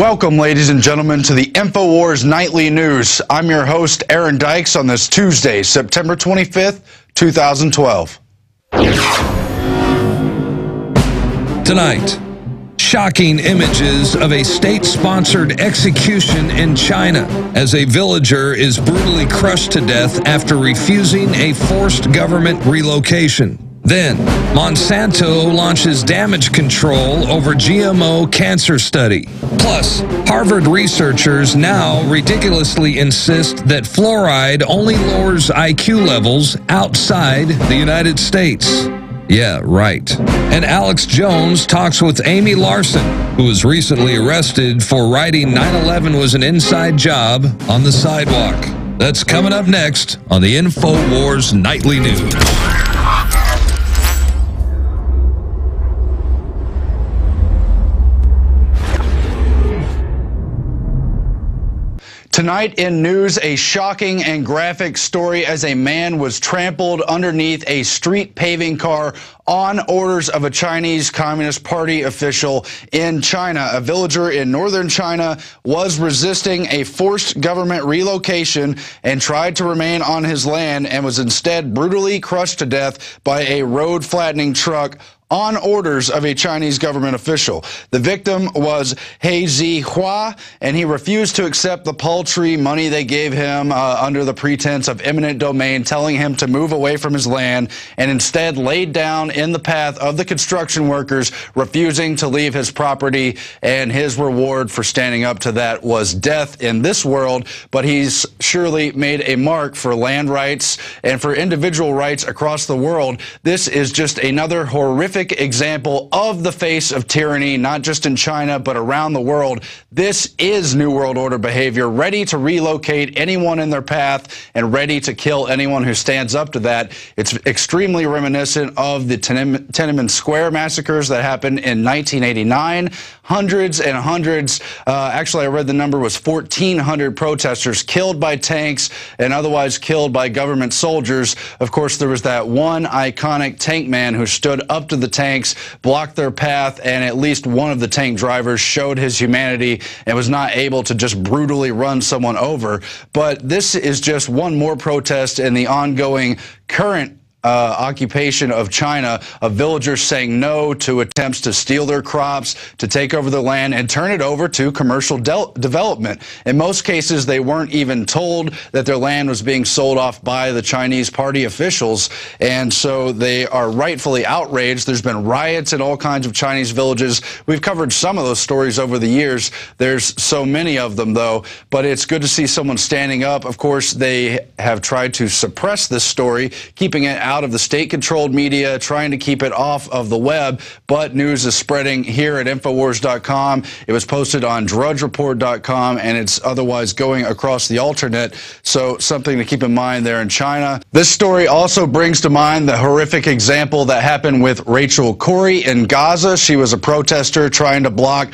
Welcome, ladies and gentlemen, to the InfoWars Nightly News. I'm your host, Aaron Dykes, on this Tuesday, September 25th, 2012. Tonight, shocking images of a state-sponsored execution in China as a villager is brutally crushed to death after refusing a forced government relocation. Then, Monsanto launches damage control over GMO cancer study. Plus, Harvard researchers now ridiculously insist that fluoride only lowers IQ levels outside the United States. Yeah, right. And Alex Jones talks with Amy Larson, who was recently arrested for writing 9/11 was an inside job on the sidewalk. That's coming up next on the InfoWars Nightly News. Tonight in news, a shocking and graphic story as a man was trampled underneath a street paving car on orders of a Chinese Communist Party official in China. A villager in northern China was resisting a forced government relocation and tried to remain on his land and was instead brutally crushed to death by a road flattening truck on orders of a Chinese government official. The victim was He Zihua, and he refused to accept the paltry money they gave him under the pretense of eminent domain, telling him to move away from his land, and instead laid down in the path of the construction workers, refusing to leave his property, and his reward for standing up to that was death in this world. But he's surely made a mark for land rights and for individual rights across the world. This is just another horrific example of the face of tyranny, not just in China, but around the world. This is New World Order behavior, ready to relocate anyone in their path and ready to kill anyone who stands up to that. It's extremely reminiscent of the Tiananmen Square massacres that happened in 1989. Hundreds and hundreds, actually I read the number was 1,400 protesters killed by tanks and otherwise killed by government soldiers. Of course, there was that one iconic tank man who stood up to the tanks, blocked their path, and at least one of the tank drivers showed his humanity and was not able to just brutally run someone over. But this is just one more protest in the ongoing current occupation of China, of villagers saying no to attempts to steal their crops, to take over their land, and turn it over to commercial development. In most cases, they weren't even told that their land was being sold off by the Chinese party officials, and so they are rightfully outraged. There's been riots in all kinds of Chinese villages. We've covered some of those stories over the years. There's so many of them, though, but it's good to see someone standing up. Of course, they have tried to suppress this story, keeping it out of the state-controlled media, trying to keep it off of the web, but news is spreading here at InfoWars.com. It was posted on DrudgeReport.com, and it's otherwise going across the alternate, so something to keep in mind there in China. This story also brings to mind the horrific example that happened with Rachel Corrie in Gaza. She was a protester trying to block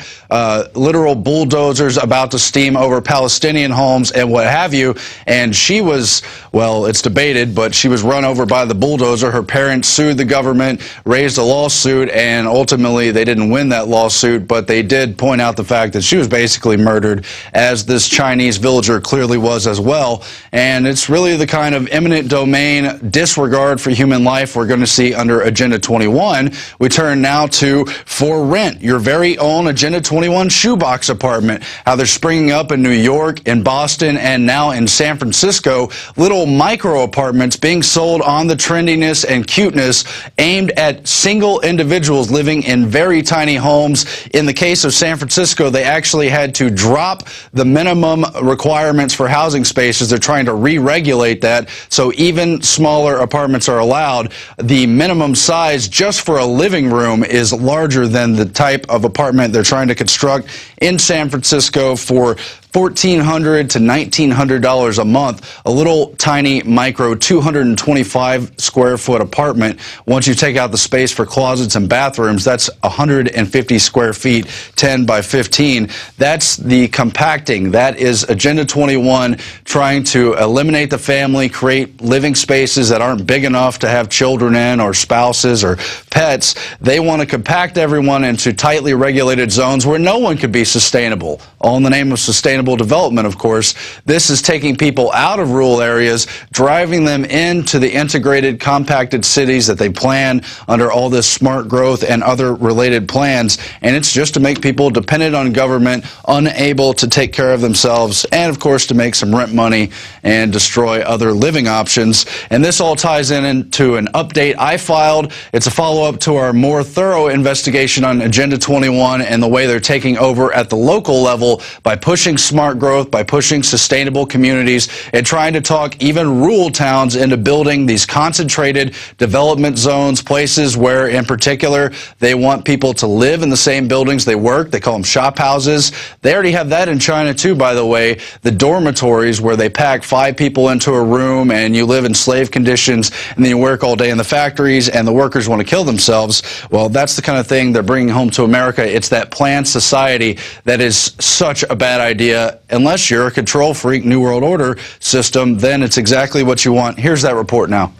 literal bulldozers about to steam over Palestinian homes and what have you, and she was, well, it's debated, but she was run over by the bulldozer. Her parents sued the government, raised a lawsuit, and ultimately they didn't win that lawsuit, but they did point out the fact that she was basically murdered, as this Chinese villager clearly was as well. And it's really the kind of eminent domain disregard for human life we're going to see under Agenda 21. We turn now to For Rent, your very own Agenda 21 shoebox apartment. How they're springing up in New York, in Boston, and now in San Francisco. Little micro apartments being sold on the trendiness and cuteness, aimed at single individuals living in very tiny homes. In the case of San Francisco, they actually had to drop the minimum requirements for housing spaces. They're trying to re-regulate that, so even smaller apartments are allowed. The minimum size just for a living room is larger than the type of apartment they're trying to construct in San Francisco for $1,400 to $1,900 a month, a little tiny micro 225 square foot apartment. Once you take out the space for closets and bathrooms, that's 150 square feet, 10 by 15. That's the compacting. That is Agenda 21, trying to eliminate the family, create living spaces that aren't big enough to have children in, or spouses or pets pets. They want to compact everyone into tightly regulated zones where no one could be sustainable, all in the name of sustainable development, of course. This is taking people out of rural areas, driving them into the integrated, compacted cities that they plan under all this smart growth and other related plans. And it's just to make people dependent on government, unable to take care of themselves, and of course to make some rent money and destroy other living options. And this all ties into an update I filed. It's a follow-up to our more thorough investigation on Agenda 21 and the way they're taking over at the local level by pushing smart growth, by pushing sustainable communities, and trying to talk even rural towns into building these concentrated development zones, places where in particular they want people to live in the same buildings they work. They call them shop houses. They already have that in China too, by the way, the dormitories where they pack 5 people into a room and you live in slave conditions and then you work all day in the factories and the workers want to kill themselves. Well, that's the kind of thing they're bringing home to America. It's that planned society that is such a bad idea. Unless you're a control freak New World Order system, then it's exactly what you want. Here's that report now.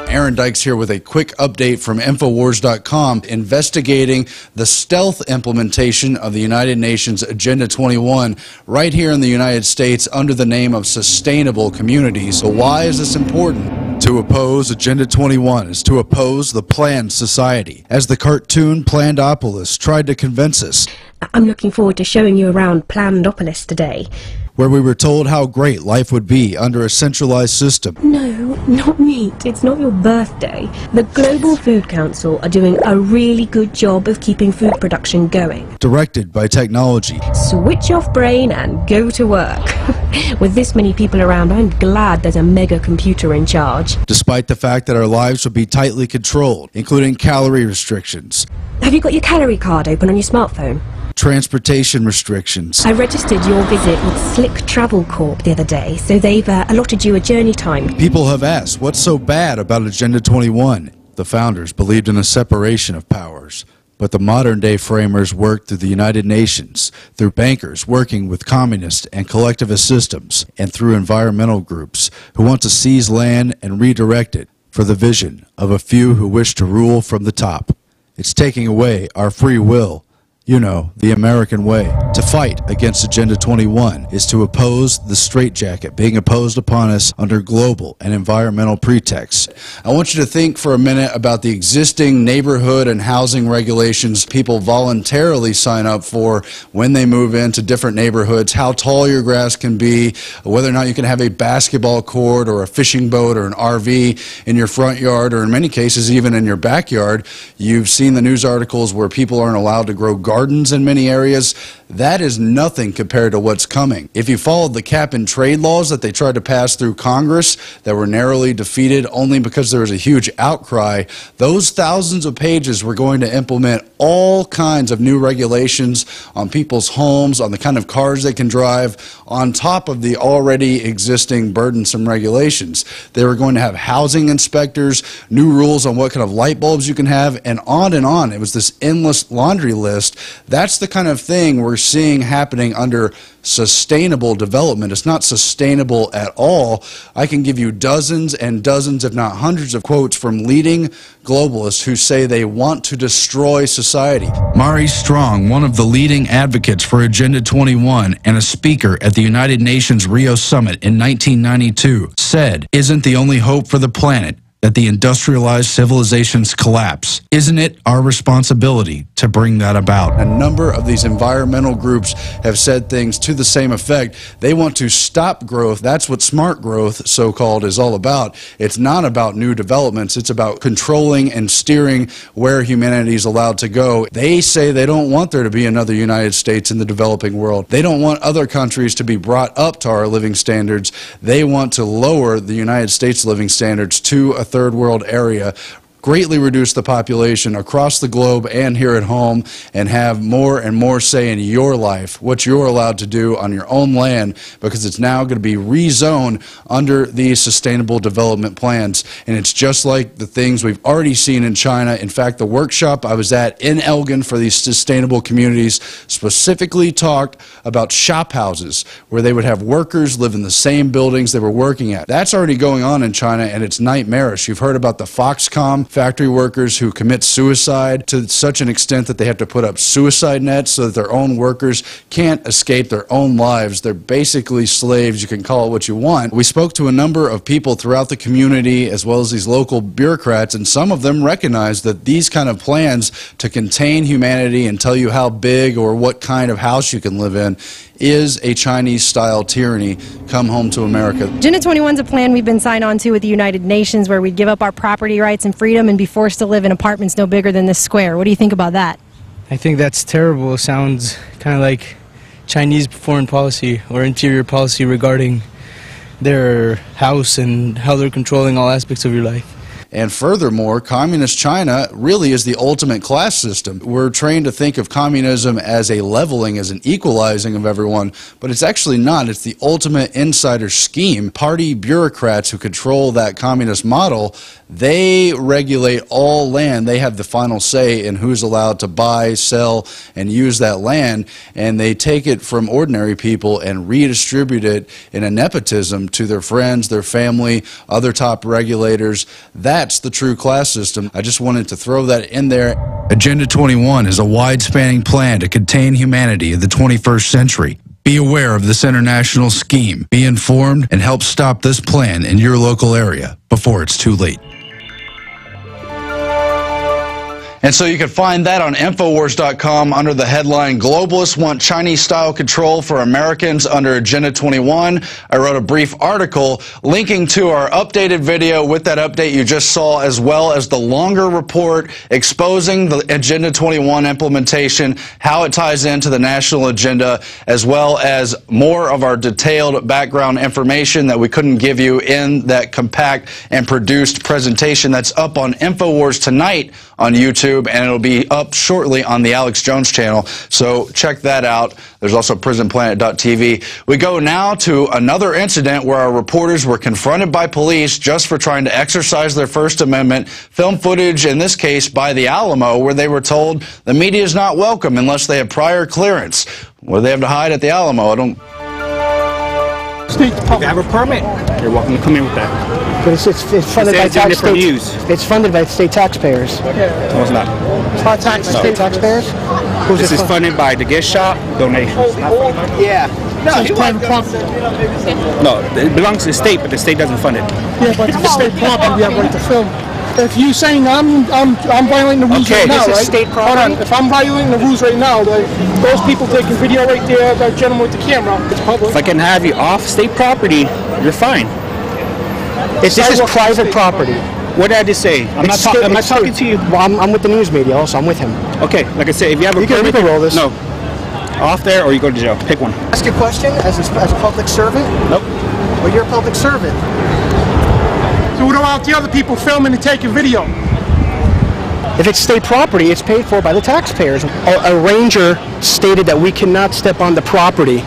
Aaron Dykes here with a quick update from InfoWars.com investigating the stealth implementation of the United Nations Agenda 21 right here in the United States under the name of sustainable communities. So why is this important? To oppose Agenda 21 is to oppose the planned society, as the cartoon Plandopolis tried to convince us. I'm looking forward to showing you around Plandopolis today. Where we were told how great life would be under a centralized system. No, not meat. It's not your birthday. The Global Food Council are doing a really good job of keeping food production going. Directed by technology. Switch off brain and go to work. With this many people around, I'm glad there's a mega computer in charge. Despite the fact that our lives would be tightly controlled, including calorie restrictions. Have you got your calorie card open on your smartphone? Transportation restrictions. I registered your visit with Slick Travel Corp the other day, so they've allotted you a journey time. People have asked, what's so bad about Agenda 21? The founders believed in a separation of powers, but the modern-day framers worked through the United Nations, through bankers working with communist and collectivist systems, and through environmental groups who want to seize land and redirect it for the vision of a few who wish to rule from the top. It's taking away our free will. You know, the American way. To fight against Agenda 21 is to oppose the straitjacket being imposed upon us under global and environmental pretexts. I want you to think for a minute about the existing neighborhood and housing regulations people voluntarily sign up for when they move into different neighborhoods, how tall your grass can be, whether or not you can have a basketball court or a fishing boat or an RV in your front yard, or in many cases even in your backyard. You've seen the news articles where people aren't allowed to grow gardens in many areas. That is nothing compared to what's coming. If you followed the cap and trade laws that they tried to pass through Congress that were narrowly defeated only because there was a huge outcry, those thousands of pages were going to implement all kinds of new regulations on people's homes, on the kind of cars they can drive, on top of the already existing burdensome regulations. They were going to have housing inspectors, new rules on what kind of light bulbs you can have, and on and on. It was this endless laundry list. That's the kind of thing we're seeing happening under sustainable development. It's not sustainable at all. I can give you dozens and dozens, if not hundreds, of quotes from leading globalists who say they want to destroy society. Mari Strong, one of the leading advocates for Agenda 21 and a speaker at the United Nations Rio Summit in 1992, said, "Isn't the only hope for the planet that the industrialized civilizations collapse? Isn't it our responsibility to bring that about?" A number of these environmental groups have said things to the same effect. They want to stop growth. That's what smart growth, so-called, is all about. It's not about new developments. It's about controlling and steering where humanity is allowed to go. They say they don't want there to be another United States in the developing world. They don't want other countries to be brought up to our living standards. They want to lower the United States living standards to a third world area, greatly reduce the population across the globe and here at home, and have more and more say in your life, what you're allowed to do on your own land, because it's now going to be rezoned under these sustainable development plans. And it's just like the things we've already seen in China. In fact, the workshop I was at in Elgin for these sustainable communities specifically talked about shop houses where they would have workers live in the same buildings they were working at. That's already going on in China, and it's nightmarish. You've heard about the Foxconn factory workers who commit suicide to such an extent that they have to put up suicide nets so that their own workers can't escape their own lives. They're basically slaves. You can call it what you want. We spoke to a number of people throughout the community as well as these local bureaucrats, and some of them recognize that these kind of plans to contain humanity and tell you how big or what kind of house you can live in is a Chinese-style tyranny. Come home to America. Agenda 21 is a plan we've been signed on to with the United Nations where we'd give up our property rights and freedom and be forced to live in apartments no bigger than this square. What do you think about that? I think that's terrible. It sounds kind of like Chinese foreign policy or interior policy regarding their house and how they're controlling all aspects of your life. And furthermore, communist China really is the ultimate class system. We're trained to think of communism as a leveling, as an equalizing of everyone, but it's actually not. It's the ultimate insider scheme. Party bureaucrats who control that communist model, they regulate all land. They have the final say in who's allowed to buy, sell, and use that land, and they take it from ordinary people and redistribute it in a nepotism to their friends, their family, other top regulators. That's the true class system. I just wanted to throw that in there. Agenda 21 is a wide-spanning plan to contain humanity in the 21st century. Be aware of this international scheme. Be informed and help stop this plan in your local area before it's too late. And so you can find that on InfoWars.com under the headline, Globalists Want Chinese-Style Control for Americans under Agenda 21. I wrote a brief article linking to our updated video with that update you just saw, as well as the longer report exposing the Agenda 21 implementation, how it ties into the national agenda, as well as more of our detailed background information that we couldn't give you in that compact and produced presentation. That's up on InfoWars tonight on YouTube, and it'll be up shortly on the Alex Jones channel, so check that out. There's also prisonplanet.tv. We go now to another incident where our reporters were confronted by police just for trying to exercise their First Amendment. Film footage, in this case by the Alamo, where they were told the media is not welcome unless they have prior clearance. What do they have to hide at the Alamo? I don't... If you have a permit, you're welcome to come in with that. But it's funded by it's funded by state taxpayers. No, it's not. It's not state taxpayers? This is funded by the gift shop donations. Yeah. No, it belongs to the state, but the state doesn't fund it. Yeah, but it's state property. We have right to film. If you saying I'm violating the rules right now, this is state property. Hold on. If I'm violating the rules right now, those people taking video right there, that gentleman with the camera, it's public. If I can have you off state property, you're fine. This is private property. What did I just say? I'm not talking to you. Well, I'm with the news media also. I'm with him. Okay, like I said, if you have a permit, you can roll this. No. Off there, or you go to jail. Pick one. Ask a question as a public servant? Nope. Well, you're a public servant. So what about the other people filming and taking video? If it's state property, it's paid for by the taxpayers. A ranger stated that we cannot step on the property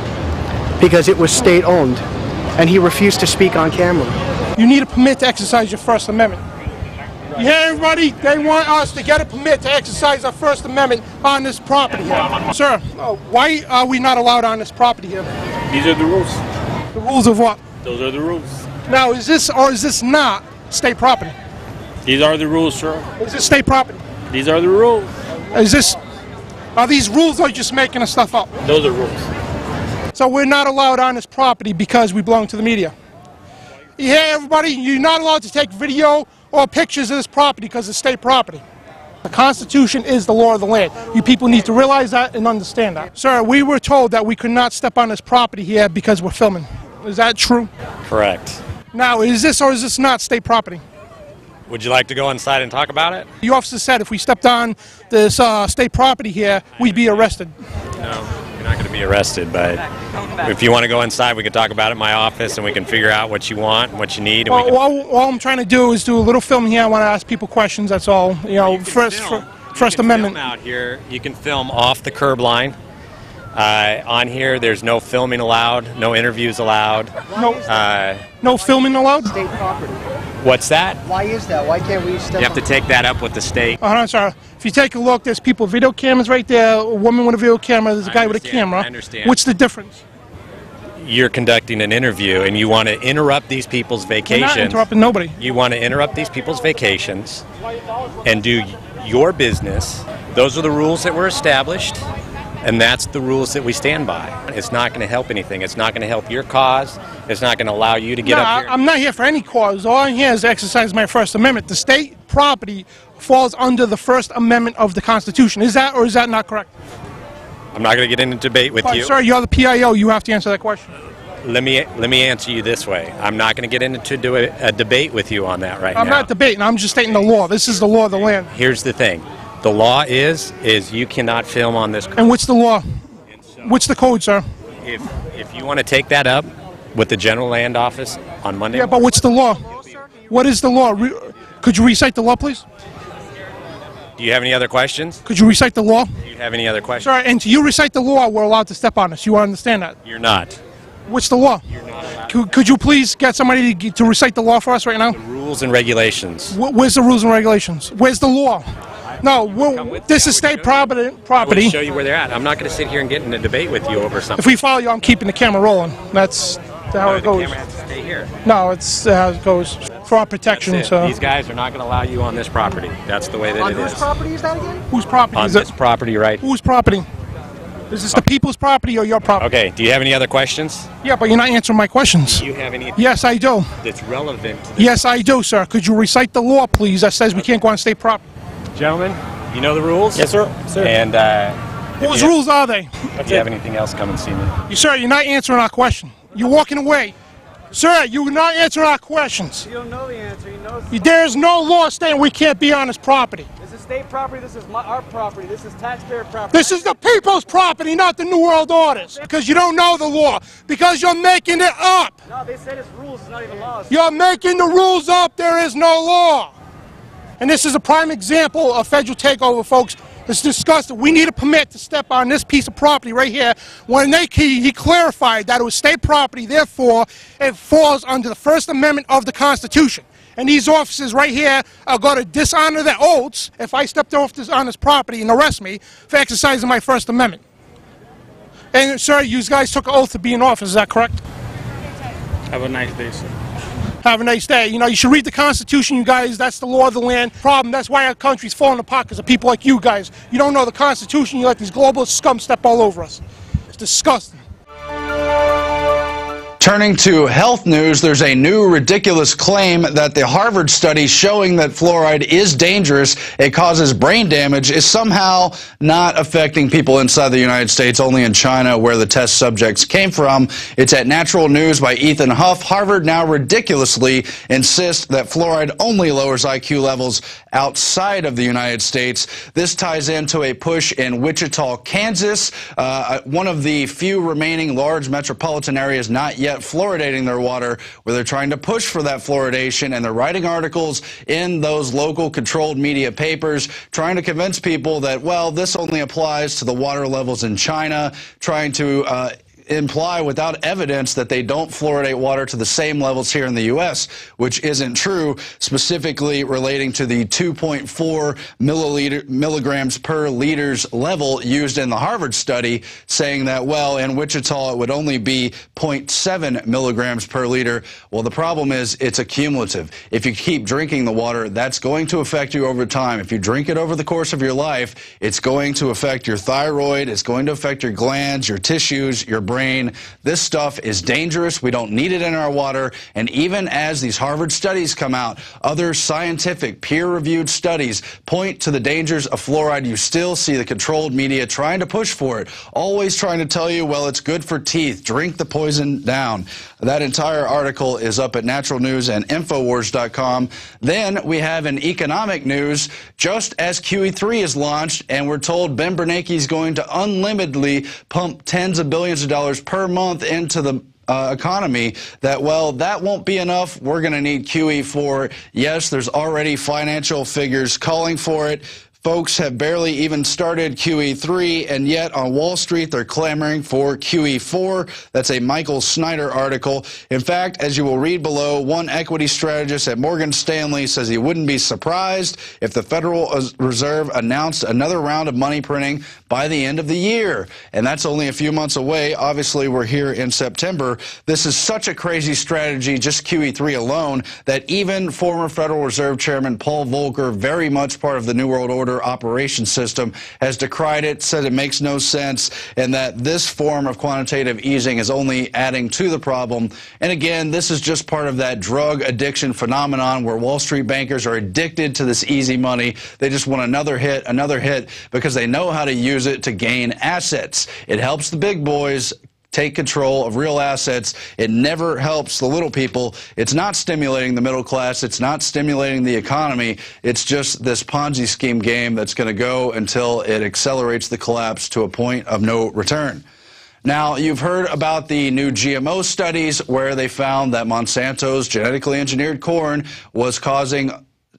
because it was state-owned, and he refused to speak on camera. You need a permit to exercise your First Amendment. You hear everybody? They want us to get a permit to exercise our First Amendment on this property here. Sir, why are we not allowed on this property here? These are the rules. The rules of what? Those are the rules. Now, is this or is this not state property? These are the rules, sir. Is this state property? These are the rules. Are these rules or are you just making this stuff up? Those are rules. So we're not allowed on this property because we belong to the media. You hear everybody? You're not allowed to take video or pictures of this property because it's state property. The Constitution is the law of the land. You people need to realize that and understand that. Sir, we were told that we could not step on this property here because we're filming. Is that true? Correct. Now, is this or is this not state property? Would you like to go inside and talk about it? The officer said if we stepped on this state property here, we'd be arrested. No, you're not going to be arrested, but if you want to go inside, we can talk about it in my office and we can figure out what you want and what you need. And all I'm trying to do is do a little film here. I want to ask people questions, that's all. You know, First Amendment. Out here, you can film off the curb line. On here, there's no filming allowed, no interviews allowed. No filming allowed? State property. What's that? Why is that? Why can't we step You have to take that up with the state. I'm sorry. If you take a look, there's people with video cameras right there, a woman with a video camera, there's a guy with a camera. I understand. What's the difference? you're conducting an interview and you want to interrupt these people's vacations. We're not interrupting nobody. You want to interrupt these people's vacations and do your business. Those are the rules that were established, and that's the rules that we stand by. It's not going to help anything. It's not going to help your cause. It's not going to allow you to get up here. I'm not here for any cause. All I'm here is to exercise my First Amendment. The state property falls under the First Amendment of the Constitution. Is that or is that not correct? I'm not going to get into debate with you. Sir, you're the PIO. You have to answer that question. Let me answer you this way. I'm not going to get into a debate with you on that right now. I'm not debating. I'm just stating the law. This is the law of the land. Here's the thing. The law is you cannot film on this. And what's the law? What's the code, sir? If you want to take that up with the General Land Office on Monday. Yeah, but what's the law? What is the law? Could you recite the law, please? Do you have any other questions? Could you recite the law? Do you have any other questions? Sir, and you recite the law, we're allowed to step on this. You understand that? You're not. What's the law? You're not allowed. Could you please get somebody to recite the law for us right now? The rules and regulations. Where's the rules and regulations? Where's the law? No, this is state property. I will show you where they're at. I'm not going to sit here and get in a debate with you over something. If we follow you, I'm keeping the camera rolling. That's how it goes. The camera has to stay here. No, it's how it goes for our protection. So these guys are not going to allow you on this property. That's the way that it is. On whose property is that again? Whose property on is it? this property, right? Whose property? Is this the people's property or your property? Okay. Do you have any other questions? Yeah, but you're not answering my questions. Do you have any? Yes, I do. That's relevant to this? Yes, I do, sir. Could you recite the law, please, that says we can't go on state property? Gentlemen, you know the rules? Yes, sir. And whose rules are they? If you have anything else, come and see me. Sir, you're not answering our question. You're walking away. Sir, you're not answering our questions. You don't know the answer. You know there is no law saying we can't be on this property. This is state property. This is our property. This is taxpayer property. This is the people's property, not the New World Order's. Because you don't know the law. Because you're making it up. No, they said it's rules. It's not even laws. You're making the rules up. There is no law. And this is a prime example of federal takeover, folks. It's disgusting. We need a permit to step on this piece of property right here. When he clarified that it was state property, therefore it falls under the First Amendment of the Constitution. And these officers right here are going to dishonor their oaths if I stepped off on this property and arrest me for exercising my First Amendment. And sir, you guys took an oath to be in office, is that correct? Have a nice day, sir. Have a nice day. You know, you should read the Constitution, you guys. That's the law of the land. Problem, that's why our country's falling apart, because of people like you guys. You don't know the Constitution, you let these globalist scum step all over us. It's disgusting. Turning to health news, there's a new ridiculous claim that the Harvard study showing that fluoride is dangerous, it causes brain damage, is somehow not affecting people inside the United States, only in China, where the test subjects came from. It's at Natural News by Ethan Huff. Harvard now ridiculously insists that fluoride only lowers IQ levels outside of the United States. This ties into a push in Wichita, Kansas, one of the few remaining large metropolitan areas not yet fluoridating their water, where they're trying to push for that fluoridation, and they're writing articles in those local controlled media papers trying to convince people that, well, this only applies to the water levels in China, trying to imply without evidence that they don't fluoridate water to the same levels here in the U.S., which isn't true, specifically relating to the 2.4 milligrams per liters level used in the Harvard study, saying that, well, in Wichita it would only be 0.7 milligrams per liter. Well, the problem is it's accumulative. If you keep drinking the water, that's going to affect you over time. If you drink it over the course of your life, it's going to affect your thyroid, it's going to affect your glands, your tissues, your brain. This stuff is dangerous. We don't need it in our water. And even as these Harvard studies come out, other scientific peer-reviewed studies point to the dangers of fluoride. You still see the controlled media trying to push for it, always trying to tell you, well, it's good for teeth. Drink the poison down. That entire article is up at Natural News and InfoWars.com. Then we have in economic news, just as QE3 is launched, and we're told Ben Bernanke is going to unlimitedly pump tens of billions of dollars per month into the economy, that, well, that won't be enough. We're going to need QE4. Yes, there's already financial figures calling for it. Folks have barely even started QE3, and yet on Wall Street they're clamoring for QE4. That's a Michael Snyder article. In fact, as you will read below, one equity strategist at Morgan Stanley says he wouldn't be surprised if the Federal Reserve announced another round of money printing by the end of the year. And that's only a few months away. Obviously, we're here in September. This is such a crazy strategy, just QE3 alone, that even former Federal Reserve Chairman Paul Volcker, very much part of the New World Order operations system, has decried it, said it makes no sense, and that this form of quantitative easing is only adding to the problem. And again, this is just part of that drug addiction phenomenon where Wall Street bankers are addicted to this easy money. They just want another hit, because they know how to use it to gain assets. It helps the big boys take control of real assets. It never helps the little people. It's not stimulating the middle class. It's not stimulating the economy. It's just this Ponzi scheme game that's going to go until it accelerates the collapse to a point of no return. Now, you've heard about the new GMO studies where they found that Monsanto's genetically engineered corn was causing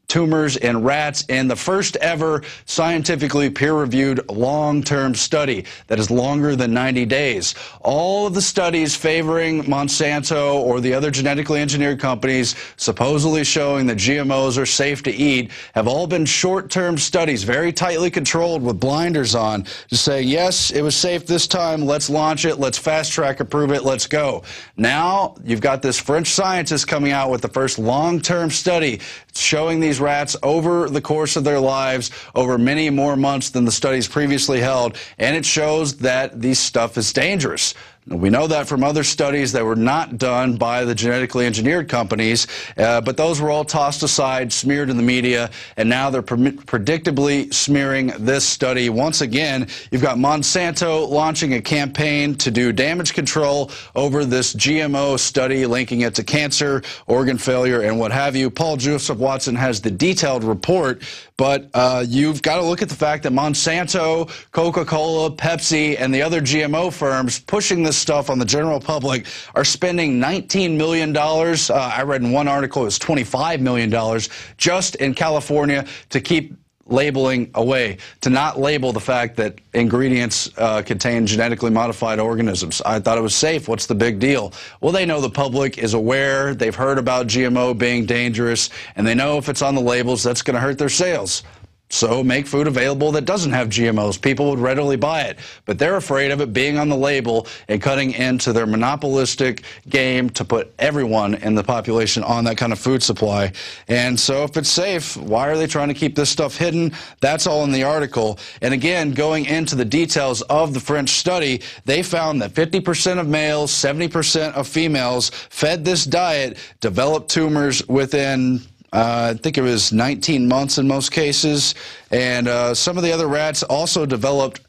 tumors in rats in the first ever scientifically peer-reviewed long-term study that is longer than 90 days. All of the studies favoring Monsanto or the other genetically engineered companies supposedly showing that GMOs are safe to eat have all been short-term studies, very tightly controlled with blinders on, to say, yes, it was safe this time, let's launch it, let's fast-track approve it, let's go. Now, you've got this French scientist coming out with the first long-term study showing these rats over the course of their lives over many more months than the studies previously held, and it shows that this stuff is dangerous. We know that from other studies that were not done by the genetically engineered companies, but those were all tossed aside, smeared in the media, and now they're predictably smearing this study. Once again, you've got Monsanto launching a campaign to do damage control over this GMO study, linking it to cancer, organ failure, and what have you. Paul Joseph Watson has the detailed report, but you've got to look at the fact that Monsanto, Coca-Cola, Pepsi, and the other GMO firms pushing this stuff on the general public are spending $19 million. I read in one article it was $25 million just in California to keep labeling away, to not label the fact that ingredients contain genetically modified organisms. I thought it was safe. What's the big deal? Well, they know the public is aware. They've heard about GMO being dangerous, and they know if it's on the labels, that's going to hurt their sales. So make food available that doesn't have GMOs. People would readily buy it. But they're afraid of it being on the label and cutting into their monopolistic game to put everyone in the population on that kind of food supply. And so if it's safe, why are they trying to keep this stuff hidden? That's all in the article. And again, going into the details of the French study, they found that 50% of males, 70% of females fed this diet developed tumors within I think it was 19 months in most cases, and some of the other rats also developed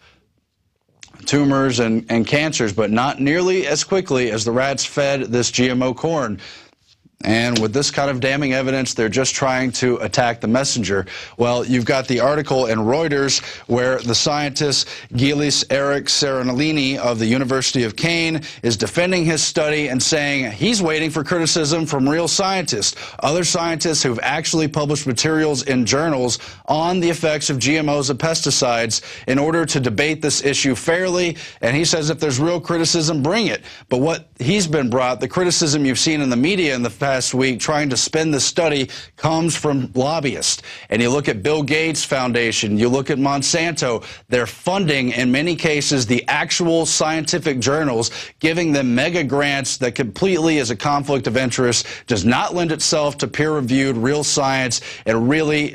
tumors and cancers, but not nearly as quickly as the rats fed this GMO corn. And with this kind of damning evidence, they're just trying to attack the messenger. Well, you've got the article in Reuters where the scientist Gilles Eric Serenellini of the University of Caen is defending his study and saying he's waiting for criticism from real scientists, other scientists who've actually published materials in journals on the effects of GMOs and pesticides in order to debate this issue fairly. And he says if there's real criticism, bring it. But what he's been brought, the criticism you've seen in the media in the past week trying to spin the study comes from lobbyists. And you look at Bill Gates Foundation, you look at Monsanto, they're funding in many cases the actual scientific journals, giving them mega grants that completely is a conflict of interest, does not lend itself to peer-reviewed real science, and really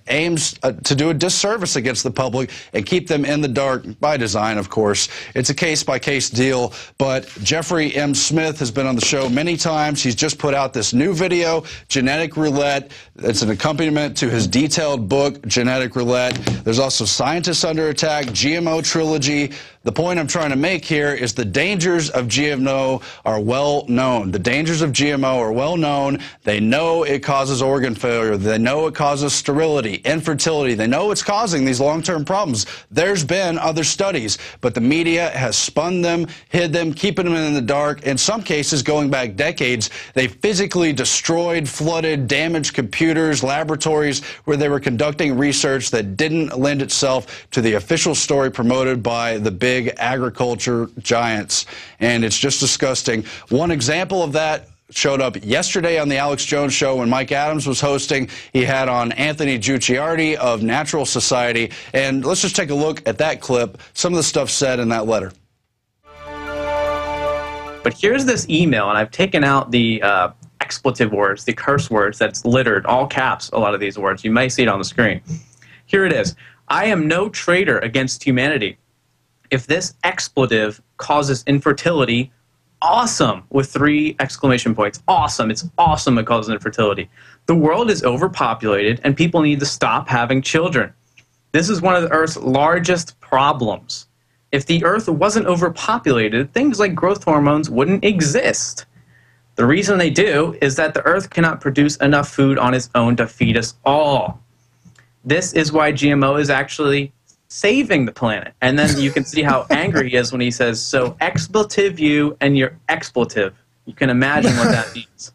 aims to do a disservice against the public and keep them in the dark by design, of course. It's a case-by-case deal, but Jeffrey M. Smith has been on the show many times. He's just put out this new video, Genetic Roulette. It's an accompaniment to his detailed book, Genetic Roulette. There's also Scientists Under Attack, GMO Trilogy, The point I'm trying to make here is the dangers of GMO are well known. The dangers of GMO are well known. They know it causes organ failure. They know it causes sterility, infertility. They know it's causing these long-term problems. There's been other studies, but the media has spun them, hid them, keeping them in the dark. In some cases, going back decades, they physically destroyed, flooded, damaged computers, laboratories where they were conducting research that didn't lend itself to the official story promoted by the big agriculture giants. And it's just disgusting. One example of that showed up yesterday on the Alex Jones Show when Mike Adams was hosting. He had on Anthony Giucciardi of Natural Society. And let's just take a look at that clip, some of the stuff said in that letter. But here's this email, and I've taken out the expletive words, the curse words that's littered, all caps, a lot of these words. You may see it on the screen. Here it is. I am no traitor against humanity. If this expletive causes infertility, awesome, with 3 exclamation points. Awesome. It's awesome it causes infertility. The world is overpopulated, and people need to stop having children. This is one of the Earth's largest problems. If the Earth wasn't overpopulated, things like growth hormones wouldn't exist. The reason they do is that the Earth cannot produce enough food on its own to feed us all. This is why GMO is actually saving the planet. And then you can see how angry he is when he says, so expletive you and your expletive. You can imagine what that means.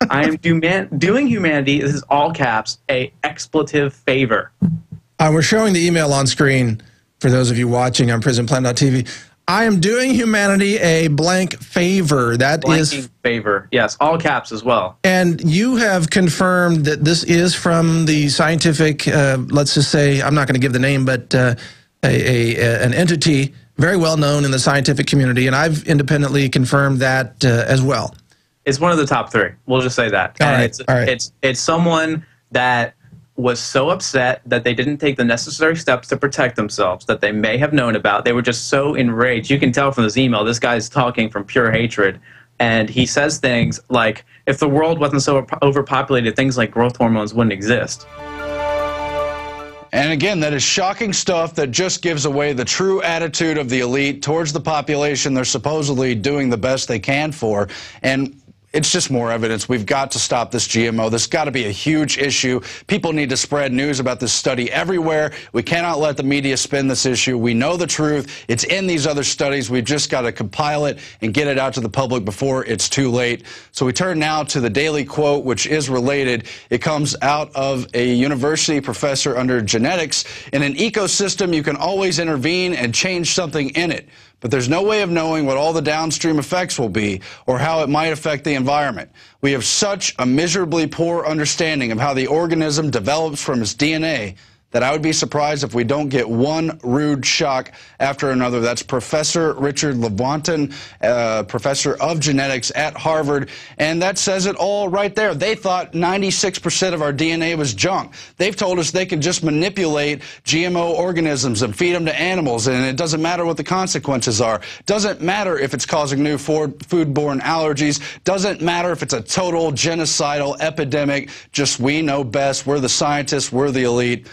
I am doing humanity, this is all caps, a expletive favor. We're showing the email on screen for those of you watching on prisonplanet.tv. I am doing humanity a blank favor. That is favor. Yes, all caps as well. And you have confirmed that this is from the scientific, let's just say, I'm not going to give the name, but an entity very well known in the scientific community, and I've independently confirmed that as well. It's one of the top 3. We'll just say that. All right. It's someone that was so upset that they didn't take the necessary steps to protect themselves that they may have known about. They were just so enraged. You can tell from this email, this guy's talking from pure hatred. And he says things like, if the world wasn't so overpopulated, things like growth hormones wouldn't exist. And again, that is shocking stuff that just gives away the true attitude of the elite towards the population they're supposedly doing the best they can for. And it's just more evidence. We've got to stop this GMO. This has got to be a huge issue. People need to spread news about this study everywhere. We cannot let the media spin this issue. We know the truth. It's in these other studies. We've just got to compile it and get it out to the public before it's too late. So we turn now to the Daily Quote, which is related. It comes out of a university professor under genetics. In an ecosystem, you can always intervene and change something in it. But there's no way of knowing what all the downstream effects will be or how it might affect the environment. We have such a miserably poor understanding of how the organism develops from its DNA that I would be surprised if we don't get one rude shock after another. That's Professor Richard Lewontin, professor of genetics at Harvard, and that says it all right there. They thought 96% of our DNA was junk. They've told us they can just manipulate GMO organisms and feed them to animals, and it doesn't matter what the consequences are. Doesn't matter if it's causing new foodborne allergies. Doesn't matter if it's a total genocidal epidemic. Just we know best. We're the scientists. We're the elite.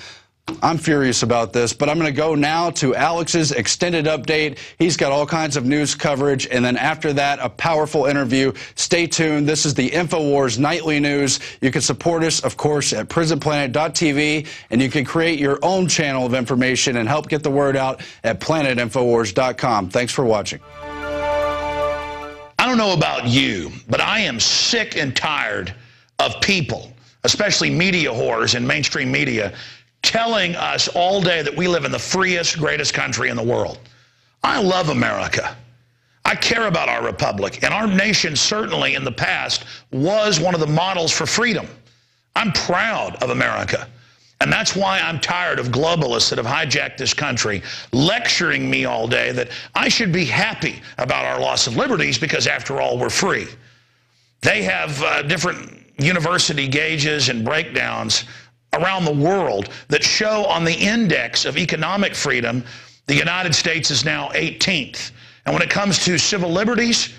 I'm furious about this, but I'm going to go now to Alex's extended update. He's got all kinds of news coverage, and then after that, a powerful interview. Stay tuned. This is the InfoWars Nightly News. You can support us, of course, at prisonplanet.tv, and you can create your own channel of information and help get the word out at planetinfowars.com. Thanks for watching. I don't know about you, but I am sick and tired of people, especially media whores in mainstream media, telling us all day that we live in the freest, greatest country in the world. I love America. I care about our republic, and our nation certainly in the past was one of the models for freedom. I'm proud of America, and that's why I'm tired of globalists that have hijacked this country, lecturing me all day that I should be happy about our loss of liberties because, after all, we're free. They have different university gauges and breakdowns around the world that show on the index of economic freedom, the United States is now 18th. And when it comes to civil liberties,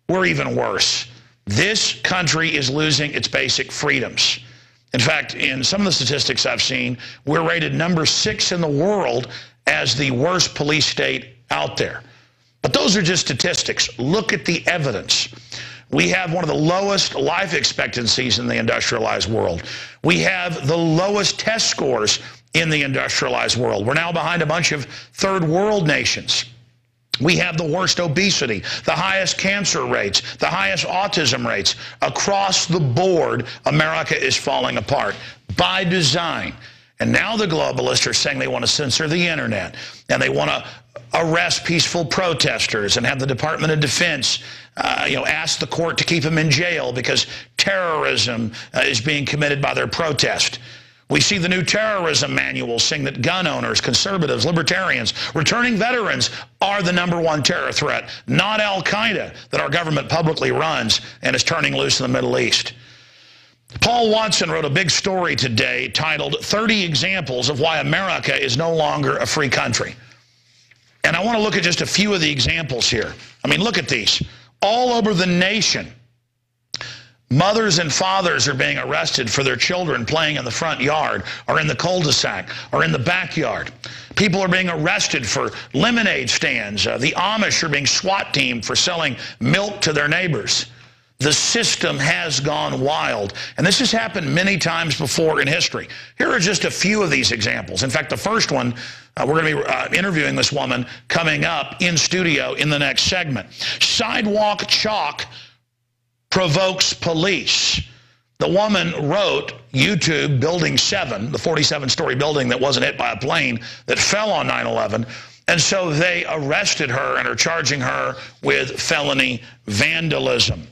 we're even worse. This country is losing its basic freedoms. In fact, in some of the statistics I've seen, we're rated number 6 in the world as the worst police state out there. But those are just statistics. Look at the evidence. We have one of the lowest life expectancies in the industrialized world. We have the lowest test scores in the industrialized world. We're now behind a bunch of third world nations. We have the worst obesity, the highest cancer rates, the highest autism rates. Across the board, America is falling apart by design. And now the globalists are saying they want to censor the internet, and they want to arrest peaceful protesters and have the Department of Defense ask the court to keep them in jail because terrorism is being committed by their protest. We see the new terrorism manual saying that gun owners, conservatives, libertarians, returning veterans are the #1 terror threat, not Al-Qaeda that our government publicly runs and is turning loose in the Middle East. Paul Watson wrote a big story today titled 30 Examples of Why America is No Longer a Free Country. And I want to look at just a few of the examples here. I mean, look at these. All over the nation, mothers and fathers are being arrested for their children playing in the front yard or in the cul-de-sac or in the backyard. People are being arrested for lemonade stands. The Amish are being SWAT teamed for selling milk to their neighbors. The system has gone wild. And this has happened many times before in history. Here are just a few of these examples. In fact, the first one, we're going to be interviewing this woman coming up in studio in the next segment. Sidewalk chalk provokes police. The woman wrote YouTube Building 7, the 47-story building that wasn't hit by a plane that fell on 9/11. And so they arrested her and are charging her with felony vandalism.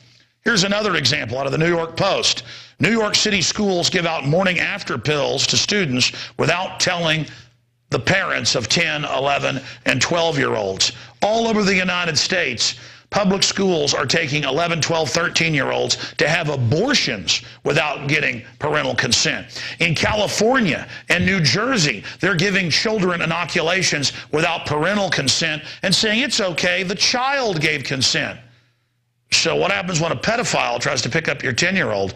Here's another example out of the New York Post. New York City schools give out morning after pills to students without telling the parents of 10, 11, and 12-year-olds. All over the United States, public schools are taking 11, 12, 13-year-olds to have abortions without getting parental consent. In California and New Jersey, they're giving children inoculations without parental consent and saying it's okay, the child gave consent. So what happens when a pedophile tries to pick up your 10-year-old?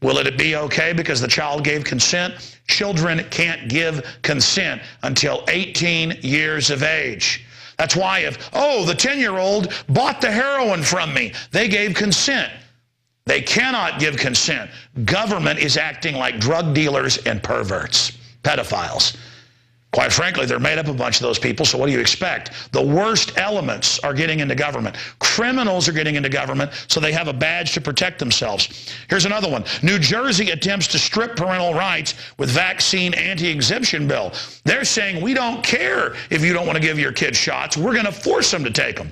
Will it be okay because the child gave consent? Children can't give consent until 18 years of age. That's why if, the 10-year-old bought the heroin from me, they gave consent. They cannot give consent. Government is acting like drug dealers and perverts, pedophiles. Quite frankly, they're made up a bunch of those people, so what do you expect? The worst elements are getting into government. Criminals are getting into government, so they have a badge to protect themselves. Here's another one. New Jersey attempts to strip parental rights with vaccine anti-exemption bill. They're saying, we don't care if you don't want to give your kids shots. We're going to force them to take them.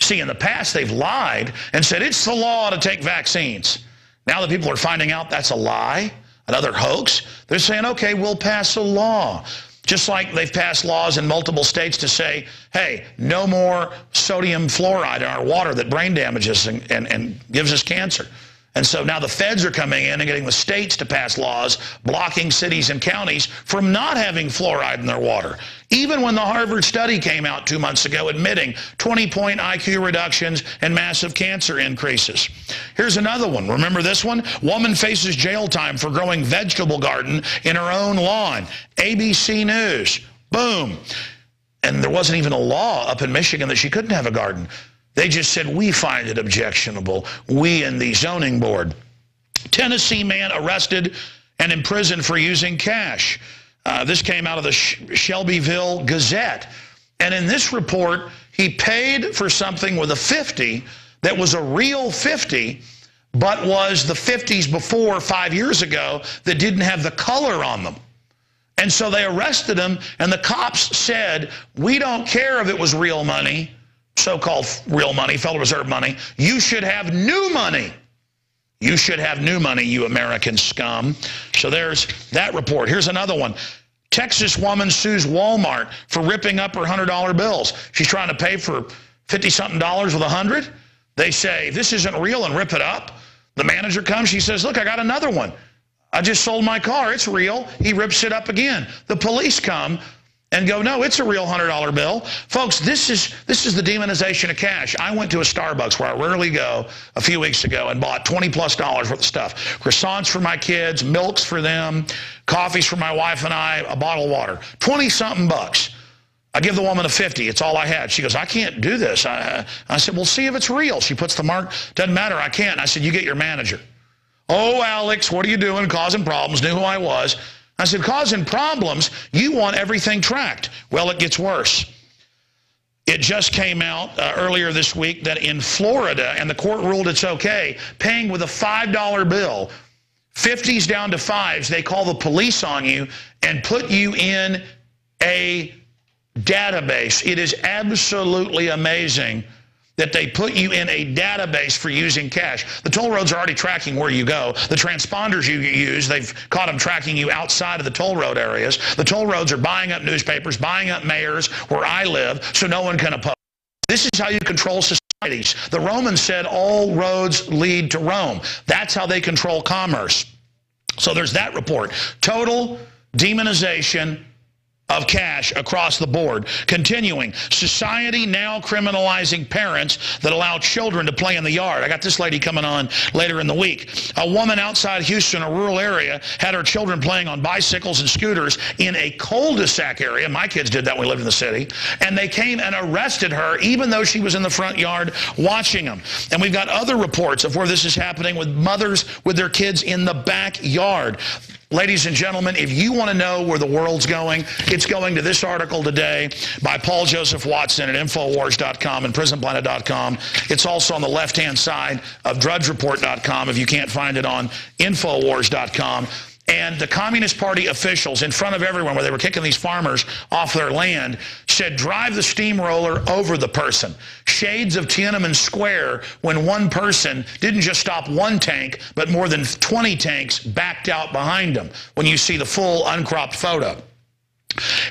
See, in the past, they've lied and said it's the law to take vaccines. Now that people are finding out that's a lie, another hoax, they're saying, okay, we'll pass a law. Just like they've passed laws in multiple states to say, hey, no more sodium fluoride in our water that brain damages and gives us cancer. And so now the feds are coming in and getting the states to pass laws blocking cities and counties from not having fluoride in their water. Even when the Harvard study came out 2 months ago admitting 20-point IQ reductions and massive cancer increases. Here's another one. Remember this one? Woman faces jail time for growing vegetable garden in her own lawn. ABC News. Boom. And there wasn't even a law up in Michigan that she couldn't have a garden. They just said, we find it objectionable. We in the zoning board. Tennessee man arrested and imprisoned for using cash. This came out of the Shelbyville Gazette. And in this report, he paid for something with a 50 that was a real 50, but was the 50s before 5 years ago that didn't have the color on them. And so they arrested him, and the cops said, we don't care if it was real money, so-called real money, Federal Reserve money. You should have new money. You should have new money, you American scum. So there's that report. Here's another one. Texas woman sues Walmart for ripping up her $100 bills. She's trying to pay for $50-something with 100. They say, this isn't real, and rip it up. The manager comes. She says, look, I got another one. I just sold my car. It's real. He rips it up again. The police come and go, no, it's a real $100 bill. Folks, this is the demonization of cash. I went to a Starbucks where I rarely go a few weeks ago and bought $20+ worth of stuff. Croissants for my kids, milks for them, coffees for my wife and I, a bottle of water. 20-something bucks. I give the woman a 50. It's all I had. She goes, I can't do this. I said, well, see if it's real. She puts the mark. Doesn't matter. I can't. I said, you get your manager. Oh, Alex, what are you doing? Causing problems. Knew who I was. I said, causing problems? You want everything tracked. Well, it gets worse. It just came out earlier this week that in Florida, and the court ruled it's okay, paying with a $5 bill, 50s down to 5s, they call the police on you and put you in a database. It is absolutely amazing that they put you in a database for using cash. The toll roads are already tracking where you go. The transponders you use, they've caught them tracking you outside of the toll road areas. The toll roads are buying up newspapers, buying up mayors where I live, so no one can oppose. This is how you control societies. The Romans said all roads lead to Rome. That's how they control commerce. So there's that report. Total demonization of cash across the board. Continuing, society now criminalizing parents that allow children to play in the yard. I got this lady coming on later in the week. A woman outside Houston, a rural area, had her children playing on bicycles and scooters in a cul-de-sac area. My kids did that when we lived in the city. And they came and arrested her even though she was in the front yard watching them. And we've got other reports of where this is happening with mothers with their kids in the backyard. Ladies and gentlemen, if you want to know where the world's going, it's going to this article today by Paul Joseph Watson at InfoWars.com and PrisonPlanet.com. It's also on the left-hand side of DrudgeReport.com if you can't find it on InfoWars.com. And the Communist Party officials, in front of everyone, where they were kicking these farmers off their land, said, drive the steamroller over the person. Shades of Tiananmen Square when one person didn't just stop one tank, but more than 20 tanks backed out behind them when you see the full uncropped photo.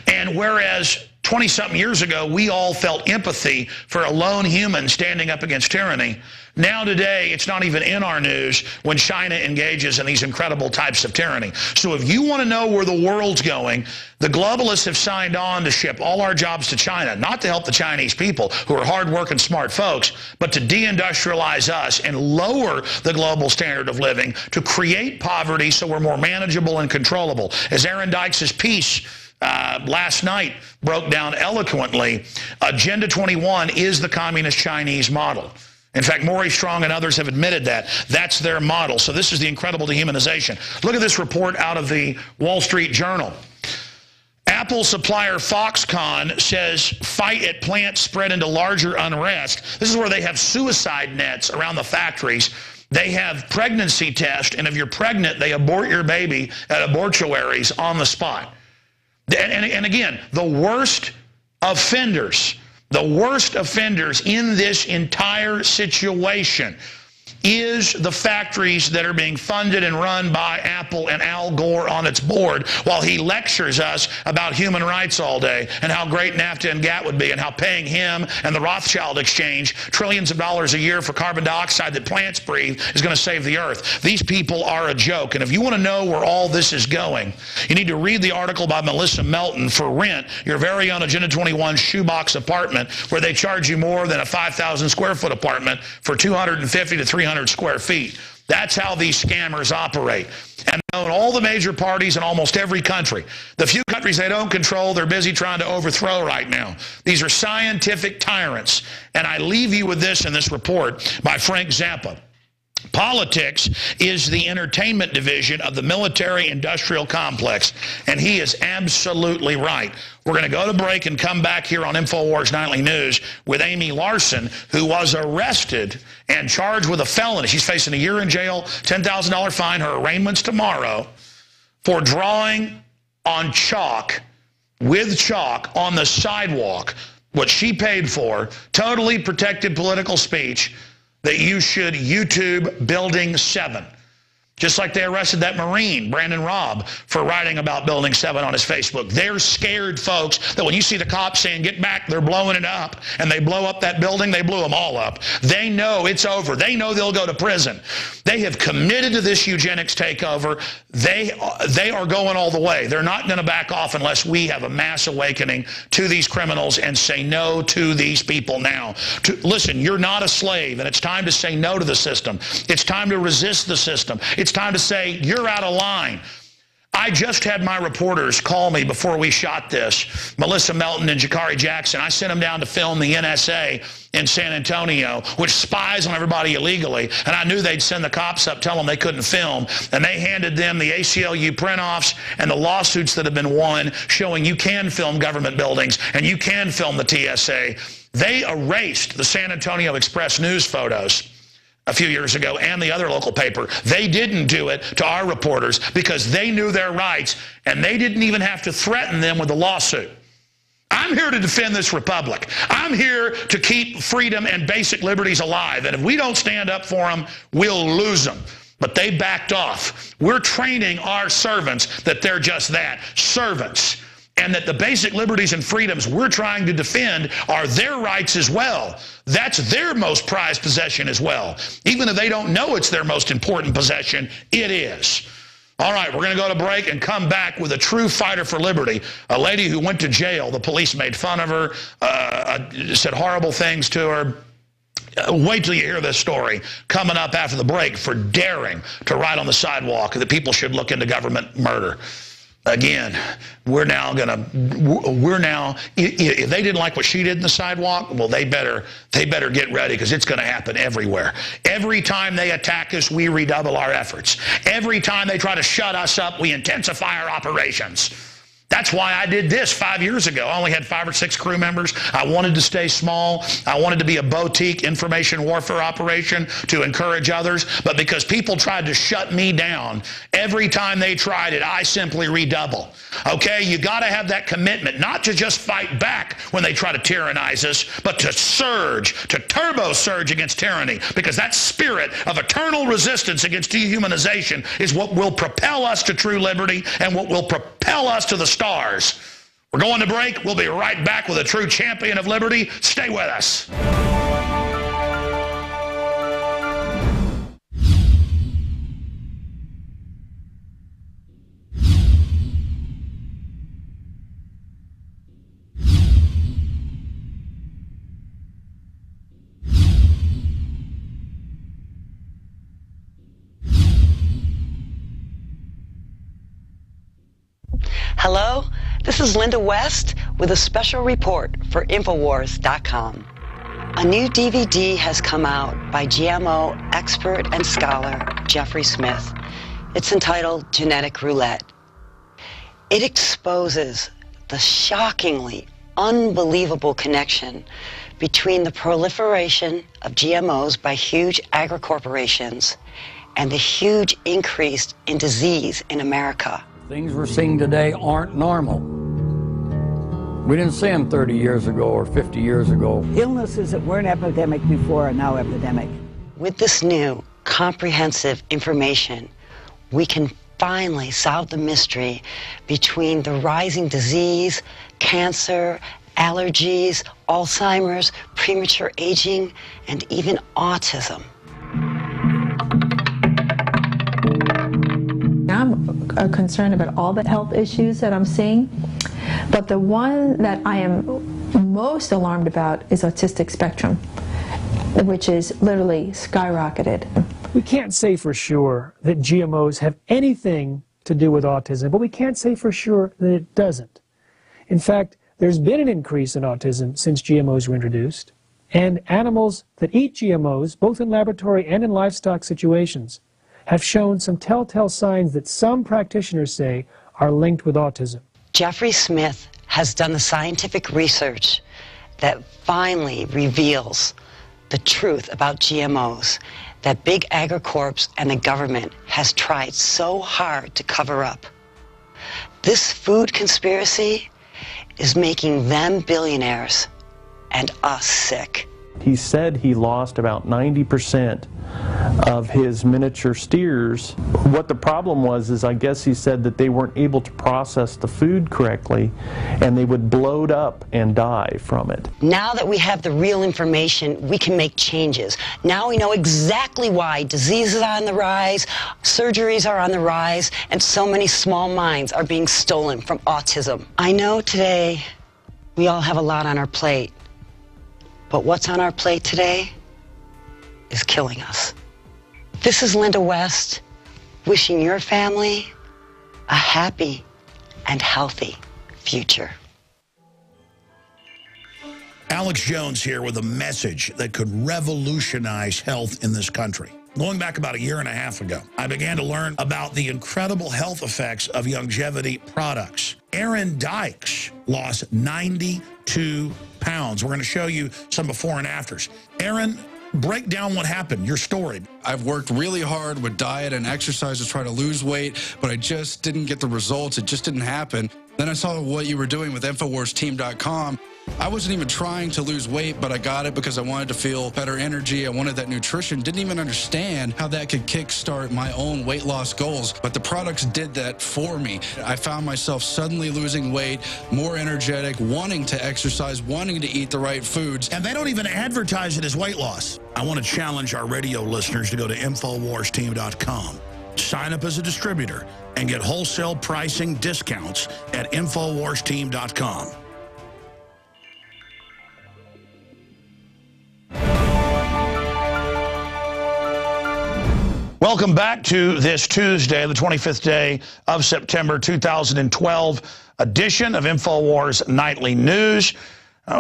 And whereas 20-something years ago, we all felt empathy for a lone human standing up against tyranny, now today, it's not even in our news when China engages in these incredible types of tyranny. So if you want to know where the world's going, the globalists have signed on to ship all our jobs to China, not to help the Chinese people, who are hard-working, smart folks, but to deindustrialize us and lower the global standard of living, to create poverty so we're more manageable and controllable. As Aaron Dykes' piece last night broke down eloquently, Agenda 21 is the communist Chinese model. In fact, Maury Strong and others have admitted that. That's their model. So this is the incredible dehumanization. Look at this report out of the Wall Street Journal. Apple supplier Foxconn says fight at plants spread into larger unrest. This is where they have suicide nets around the factories. They have pregnancy tests, and if you're pregnant, they abort your baby at abortuaries on the spot. And again, the worst offenders in this entire situation is the factories that are being funded and run by Apple and Al Gore on its board while he lectures us about human rights all day and how great NAFTA and GATT would be and how paying him and the Rothschild exchange trillions of dollars a year for carbon dioxide that plants breathe is going to save the earth. These people are a joke. And if you want to know where all this is going, you need to read the article by Melissa Melton, For Rent, your very own Agenda 21 shoebox apartment, where they charge you more than a 5,000 square foot apartment for 250 to 300 square feet. That's how these scammers operate. And in all the major parties in almost every country. The few countries they don't control, they're busy trying to overthrow right now. These are scientific tyrants. And I leave you with this in this report by Frank Zappa. Politics is the entertainment division of the military-industrial complex, and he is absolutely right. We're going to go to break and come back here on InfoWars Nightly News with Amy Larson, who was arrested and charged with a felony. She's facing a year in jail, $10,000 fine. Her arraignment's tomorrow for drawing on chalk, with chalk, on the sidewalk, what she paid for, totally protected political speech, that you should YouTube Building 7. Just like they arrested that Marine, Brandon Robb, for writing about Building 7 on his Facebook. They're scared, folks, that when you see the cops saying, get back, they're blowing it up, and they blow up that building, they blew them all up. They know it's over. They know they'll go to prison. They have committed to this eugenics takeover. They are going all the way. They're not going to back off unless we have a mass awakening to these criminals and say no to these people now. Listen, you're not a slave, and it's time to say no to the system. It's time to resist the system. It's time to say, you're out of line. I just had my reporters call me before we shot this, Melissa Melton and Jakari Jackson. I sent them down to film the NSA in San Antonio, which spies on everybody illegally, and I knew they'd send the cops up, tell them they couldn't film, and they handed them the ACLU print-offs and the lawsuits that have been won showing you can film government buildings and you can film the TSA. They erased the San Antonio Express News photos a few years ago and the other local paper. They didn't do it to our reporters because they knew their rights, and they didn't even have to threaten them with a lawsuit. I'm here to defend this republic. I'm here to keep freedom and basic liberties alive, and if we don't stand up for them, we'll lose them. But they backed off. We're training our servants that they're just that, servants, and that the basic liberties and freedoms we're trying to defend are their rights as well. That's their most prized possession as well. Even if they don't know it's their most important possession, it is. All right, we're going to go to break and come back with a true fighter for liberty, a lady who went to jail. The police made fun of her, said horrible things to her. Wait till you hear this story coming up after the break for daring to ride on the sidewalk that people should look into government murder. Again, if they didn't like what she did in the sidewalk, well, they better get ready, because it's going to happen everywhere. Every time they attack us, we redouble our efforts. Every time they try to shut us up, we intensify our operations. That's why I did this 5 years ago. I only had 5 or 6 crew members. I wanted to stay small. I wanted to be a boutique information warfare operation to encourage others. But because people tried to shut me down, every time they tried it, I simply redouble. Okay? You got to have that commitment, not to just fight back when they try to tyrannize us, but to surge, to turbo surge against tyranny. Because that spirit of eternal resistance against dehumanization is what will propel us to true liberty and what will propel us to the stars. We're going to break. We'll be right back with a true champion of liberty. Stay with us. Hello, this is Linda West with a special report for InfoWars.com. A new DVD has come out by GMO expert and scholar Jeffrey Smith. It's entitled Genetic Roulette. It exposes the shockingly unbelievable connection between the proliferation of GMOs by huge agri-corporations and the huge increase in disease in America. Things we're seeing today aren't normal. We didn't see them 30 years ago or 50 years ago. Illnesses that weren't epidemic before are now epidemic. With this new, comprehensive information, we can finally solve the mystery between the rising disease, cancer, allergies, Alzheimer's, premature aging, and even autism. I'm concerned about all the health issues that I'm seeing, but the one that I am most alarmed about is autistic spectrum, which is literally skyrocketed. We can't say for sure that GMOs have anything to do with autism, but we can't say for sure that it doesn't. In fact, there's been an increase in autism since GMOs were introduced, and animals that eat GMOs, both in laboratory and in livestock situations, have shown some telltale signs that some practitioners say are linked with autism. Jeffrey Smith has done the scientific research that finally reveals the truth about GMOs that big agricorps and the government has tried so hard to cover up. This food conspiracy is making them billionaires and us sick. He said he lost about 90% of his miniature steers. What the problem was is I guess he said that they weren't able to process the food correctly and they would bloat up and die from it. Now that we have the real information, we can make changes. Now we know exactly why diseases are on the rise, surgeries are on the rise, and so many small minds are being stolen from autism. I know today we all have a lot on our plate. But what's on our plate today is killing us. This is Linda West, wishing your family a happy and healthy future. Alex Jones here with a message that could revolutionize health in this country. Going back about a year and a half ago, I began to learn about the incredible health effects of longevity products. Aaron Dykes lost 92 pounds. We're going to show you some before and afters. Aaron, break down what happened, your story. I've worked really hard with diet and exercise to try to lose weight, but I just didn't get the results. It just didn't happen. Then I saw what you were doing with InfoWarsTeam.com. I wasn't even trying to lose weight, but I got it because I wanted to feel better energy. I wanted that nutrition. Didn't even understand how that could kickstart my own weight loss goals, but the products did that for me. I found myself suddenly losing weight, more energetic, wanting to exercise, wanting to eat the right foods. And they don't even advertise it as weight loss. I want to challenge our radio listeners to go to InfoWarsTeam.com. Sign up as a distributor and get wholesale pricing discounts at InfoWarsTeam.com. Welcome back to this Tuesday, the 25th day of September 2012 edition of InfoWars Nightly News.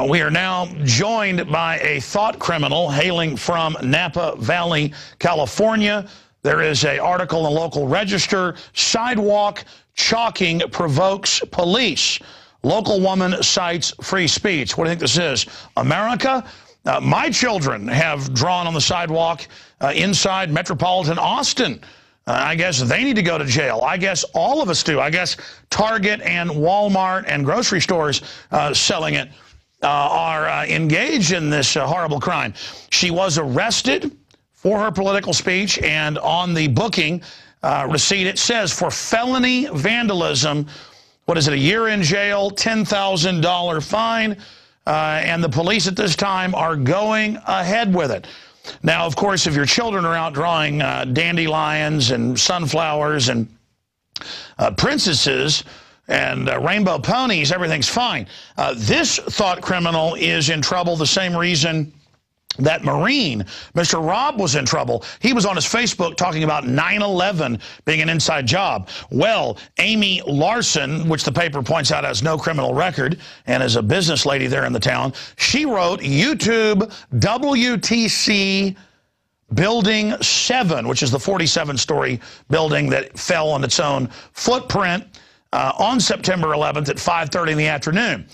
We are now joined by a thought criminal hailing from Napa Valley, California. There is an article in the local register, Sidewalk Chalking Provokes Police. Local woman cites free speech. What do you think this is? America? My children have drawn on the sidewalk inside metropolitan Austin. I guess they need to go to jail. I guess all of us do. I guess Target and Walmart and grocery stores selling it are engaged in this horrible crime. She was arrested for her political speech, and on the booking receipt it says for felony vandalism, what is it, a year in jail, $10,000 fine, and the police at this time are going ahead with it. Now, of course, if your children are out drawing dandelions and sunflowers and princesses and rainbow ponies, everything's fine. This thought criminal is in trouble the same reason that Marine, Mr. Rob, was in trouble. He was on his Facebook talking about 9/11 being an inside job. Well, Amy Larson, which the paper points out has no criminal record and is a business lady there in the town, she wrote YouTube WTC Building 7, which is the 47-story building that fell on its own footprint on September 11th at 5:30 in the afternoon.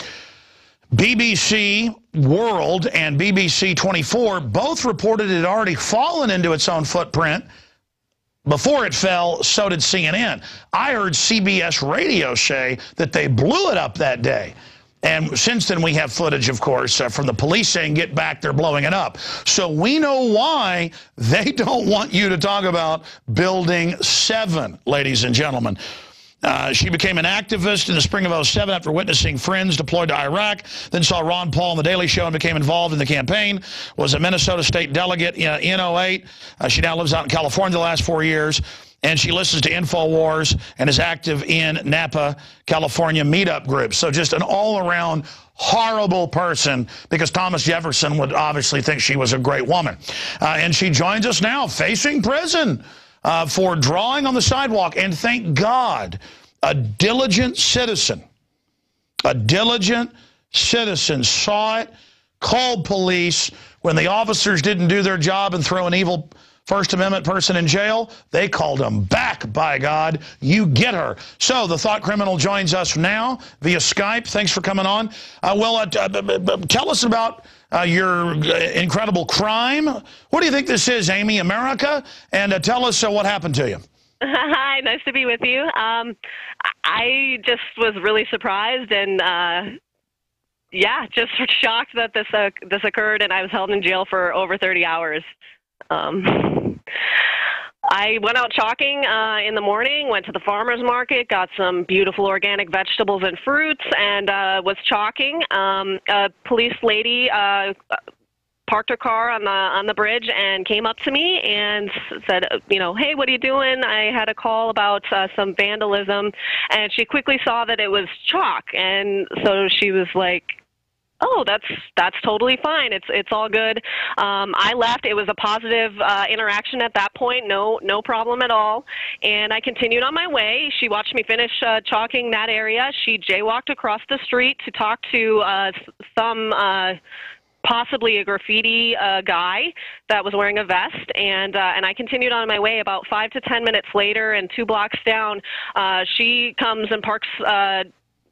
BBC World and BBC 24 both reported it had already fallen into its own footprint. Before it fell, so did CNN. I heard CBS Radio say that they blew it up that day. And since then, we have footage, of course, from the police saying, get back, they're blowing it up. So we know why they don't want you to talk about Building 7, ladies and gentlemen. She became an activist in the spring of 2007 after witnessing friends deployed to Iraq, then saw Ron Paul on The Daily Show and became involved in the campaign, was a Minnesota state delegate in 2008. She now lives out in California the last 4 years, and she listens to InfoWars and is active in Napa, California meetup groups. So just an all-around horrible person, because Thomas Jefferson would obviously think she was a great woman. And she joins us now facing prison for drawing on the sidewalk. And thank God, a diligent citizen saw it, called police. When the officers didn't do their job and throw an evil First Amendment person in jail, they called them back, by God. You get her. So the thought criminal joins us now via Skype. Thanks for coming on. Tell us about your incredible crime. What do you think this is, Amy? America? And tell us what happened to you. Hi, nice to be with you. I just was really surprised and, yeah, just shocked that this occurred, and I was held in jail for over 30 hours. I went out chalking in the morning, went to the farmer's market, got some beautiful organic vegetables and fruits, and was chalking. A police lady parked her car on the bridge and came up to me and said, you know, hey, what are you doing? I had a call about some vandalism, and she quickly saw that it was chalk, and so she was like, Oh, that's totally fine. It's all good. I left. It was a positive interaction at that point. No problem at all. And I continued on my way. She watched me finish chalking that area. She jaywalked across the street to talk to some possibly a graffiti guy that was wearing a vest, and I continued on my way. About 5 to 10 minutes later, and 2 blocks down, she comes and parks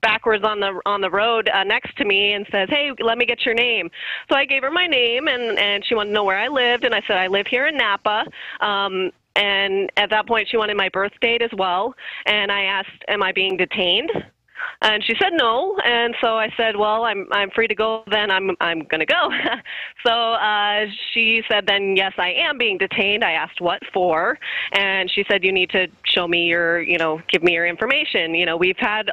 backwards on the road next to me and says, "Hey, let me get your name." So I gave her my name, and she wanted to know where I lived, and I said I live here in Napa. And at that point, she wanted my birth date as well, and I asked, "Am I being detained?" And she said no, and so I said, "Well, I'm free to go. Then I'm gonna go." So she said, "Then yes, I am being detained." I asked what for, and she said, "You need to show me your, give me your information. We've had."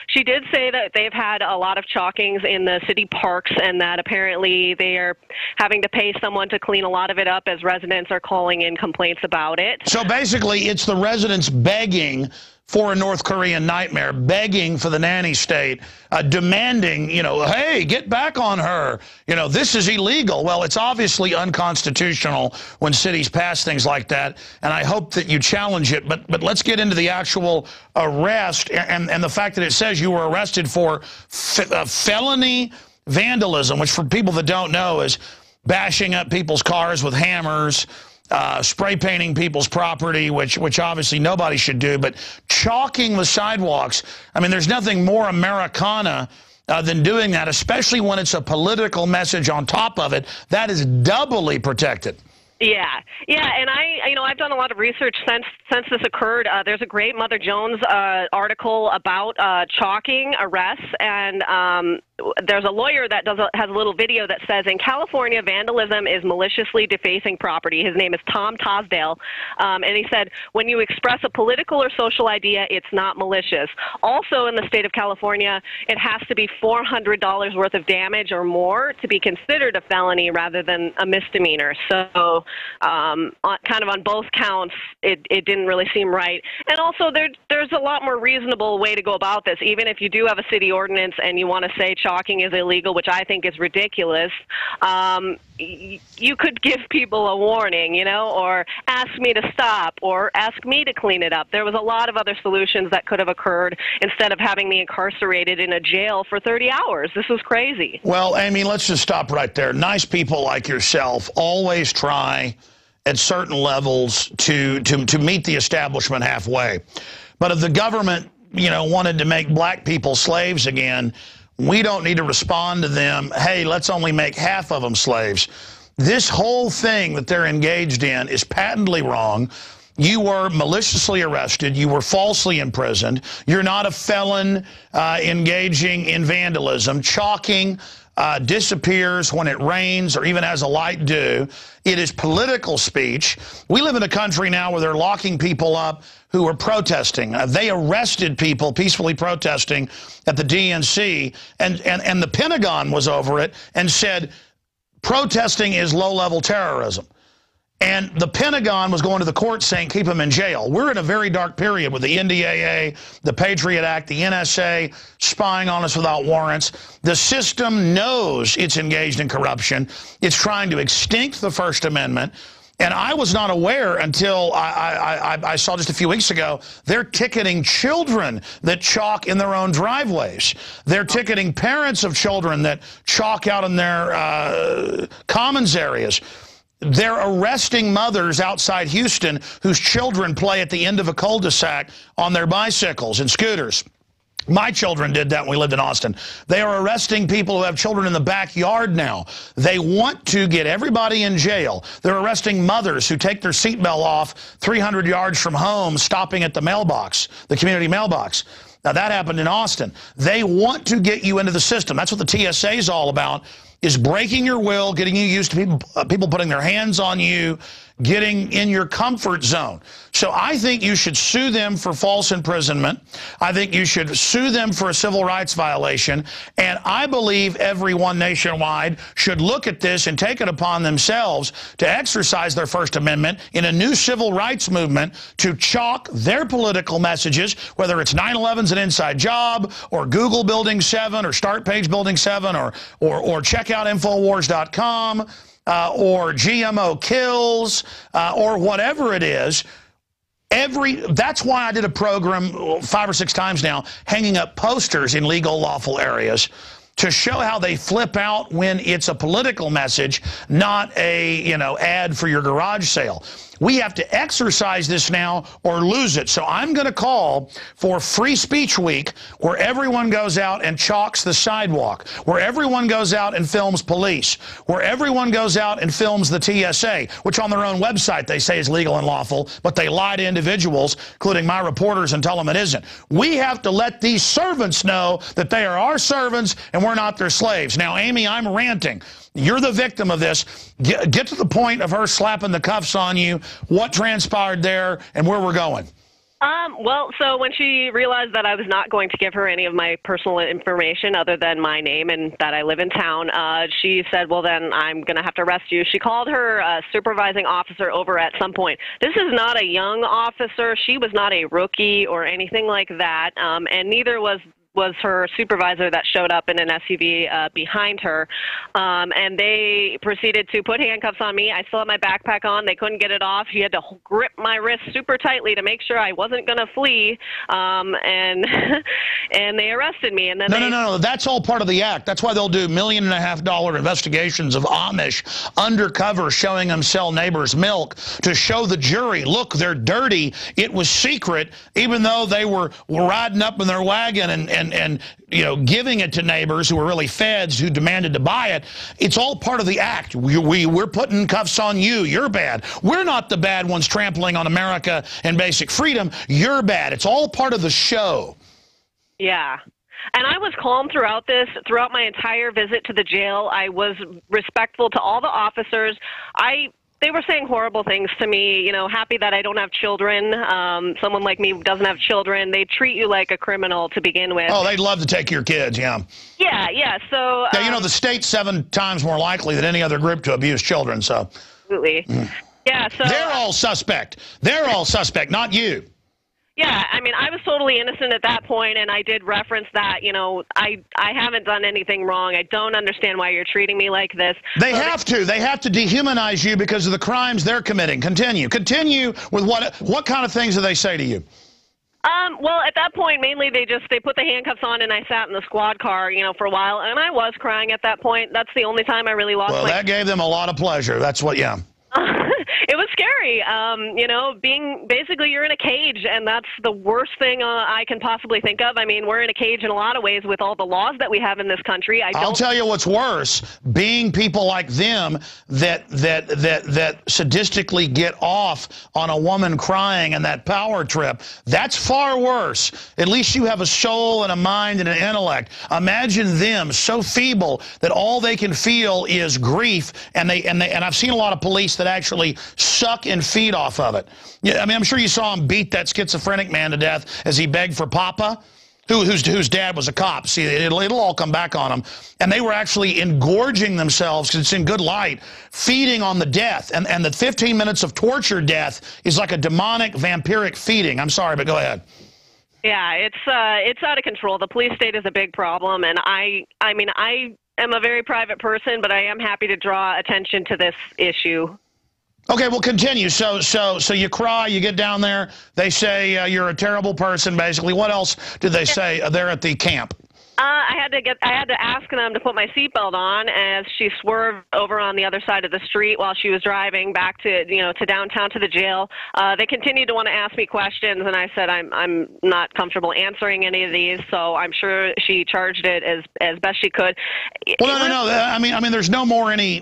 She did say that they've had a lot of chalkings in the city parks, and that apparently they are having to pay someone to clean a lot of it up as residents are calling in complaints about it. So basically, it's the residents begging for a North Korean nightmare, begging for the nanny state, demanding, hey, get back on her. This is illegal. Well, it's obviously unconstitutional when cities pass things like that, and I hope that you challenge it. But let's get into the actual arrest and the fact that it says you were arrested for felony vandalism, which for people that don't know is bashing up people's cars with hammers, spray painting people's property, which obviously nobody should do, but chalking the sidewalks. I mean, there's nothing more Americana than doing that, especially when it's a political message on top of it. That is doubly protected. Yeah, and I've done a lot of research since this occurred. There's a great Mother Jones article about chalking arrests, and there's a lawyer that has a little video that says in California, vandalism is maliciously defacing property. His name is Tom Tosdale, and he said when you express a political or social idea, it's not malicious. Also, in the state of California, it has to be $400 worth of damage or more to be considered a felony rather than a misdemeanor. So, kind of on both counts, it didn't really seem right. And also, there's a lot more reasonable way to go about this. Even if you do have a city ordinance and you want to say chalking is illegal, which I think is ridiculous, you could give people a warning, or ask me to stop, or ask me to clean it up. There was a lot of other solutions that could have occurred instead of having me incarcerated in a jail for 30 hours. This was crazy. Well, Amy, let's just stop right there. Nice people like yourself always try at certain levels to meet the establishment halfway. But if the government, wanted to make black people slaves again, we don't need to respond to them, hey, let's only make half of them slaves. This whole thing that they're engaged in is patently wrong. You were maliciously arrested. You were falsely imprisoned. You're not a felon engaging in vandalism. Chalking disappears when it rains or even has a light dew. It is political speech. We live in a country now where they're locking people up who were protesting. They arrested people peacefully protesting at the DNC, and the Pentagon was over it and said protesting is low-level terrorism. And the Pentagon was going to the court saying keep them in jail. We're in a very dark period with the NDAA, the Patriot Act, the NSA spying on us without warrants. The system knows it's engaged in corruption. It's trying to extinct the First Amendment. And I was not aware until I saw just a few weeks ago, they're ticketing children that chalk in their own driveways. They're ticketing parents of children that chalk out in their commons areas. They're arresting mothers outside Houston whose children play at the end of a cul-de-sac on their bicycles and scooters. My children did that when we lived in Austin. They are arresting people who have children in the backyard now. They want to get everybody in jail. They're arresting mothers who take their seatbelt off 300 yards from home, stopping at the mailbox, the community mailbox. Now, that happened in Austin. They want to get you into the system. That's what the TSA is all about, is breaking your will, getting you used to people putting their hands on you, getting in your comfort zone. So I think you should sue them for false imprisonment. I think you should sue them for a civil rights violation. And I believe everyone nationwide should look at this and take it upon themselves to exercise their First Amendment in a new civil rights movement to chalk their political messages, whether it's 9/11's an inside job, or Google Building 7, or Start Page Building 7, or check out InfoWars.com, or GMO kills, or whatever it is. That's why I did a program 5 or 6 times now, hanging up posters in legal, lawful areas to show how they flip out when it's a political message, not a, ad for your garage sale. We have to exercise this now or lose it. So I'm going to call for Free Speech Week, where everyone goes out and chalks the sidewalk, where everyone goes out and films police, where everyone goes out and films the TSA, which on their own website they say is legal and lawful, but they lie to individuals, including my reporters, and tell them it isn't. We have to let these servants know that they are our servants and we're not their slaves. Now, Amy, I'm ranting. You're the victim of this. Get to the point of her slapping the cuffs on you, what transpired there, and where we're going. Well, so when she realized that I was not going to give her any of my personal information other than my name and that I live in town, she said, well, then I'm going to have to arrest you. She called her supervising officer over at some point. This is not a young officer. She was not a rookie or anything like that, and neither was her supervisor that showed up in an SUV behind her, and they proceeded to put handcuffs on me. I still had my backpack on. They couldn't get it off. She had to grip my wrist super tightly to make sure I wasn't going to flee, and and they arrested me. And then No. That's all part of the act. That's why they'll do $1.5 million investigations of Amish undercover showing them sell neighbors milk to show the jury, look, they're dirty. It was secret, even though they were riding up in their wagon and giving it to neighbors who were really feds who demanded to buy it. It's all part of the act. We're putting cuffs on you. You're bad. We're not the bad ones trampling on America and basic freedom. You're bad. It's all part of the show. Yeah. And I was calm throughout this, throughout my entire visit to the jail. I was respectful to all the officers. They were saying horrible things to me, happy that I don't have children. Someone like me doesn't have children. They treat you like a criminal to begin with. Oh, they'd love to take your kids, yeah. Yeah, so... the state's 7 times more likely than any other group to abuse children, so... Absolutely. Yeah, so... They're all suspect. They're all suspect, not you. Yeah, I mean, I was totally innocent at that point, and I did reference that, I haven't done anything wrong. I don't understand why you're treating me like this. They have to. They have to dehumanize you because of the crimes they're committing. Continue with what kind of things do they say to you? Well, at that point, mainly they put the handcuffs on, and I sat in the squad car, for a while, and I was crying at that point. That's the only time I really lost my... Well, that gave them a lot of pleasure. That's what, yeah. It was scary, basically you're in a cage, and that's the worst thing I can possibly think of. I mean, we're in a cage in a lot of ways with all the laws that we have in this country. I'll tell you what's worse, being people like them that sadistically get off on a woman crying and that power trip. That's far worse. At least you have a soul and a mind and an intellect. Imagine them so feeble that all they can feel is grief, and I've seen a lot of police that actually suck and feed off of it. Yeah, I mean, I'm sure you saw him beat that schizophrenic man to death as he begged for Papa, whose dad was a cop. See, it'll all come back on him. And they were actually engorging themselves, because it's in good light, feeding on the death. And the 15 minutes of torture death is like a demonic, vampiric feeding. I'm sorry, but go ahead. Yeah, it's out of control. The police state is a big problem, and I am a very private person, but I am happy to draw attention to this issue. Okay, well, continue. So you cry, you get down there, they say you're a terrible person, basically. What else did they say there at the camp? I had to ask them to put my seatbelt on as she swerved over on the other side of the street while she was driving back to to downtown to the jail. They continued to want to ask me questions, and I said I'm not comfortable answering any of these. So I'm sure she charged it as best she could. Well, no. I mean, there's no more any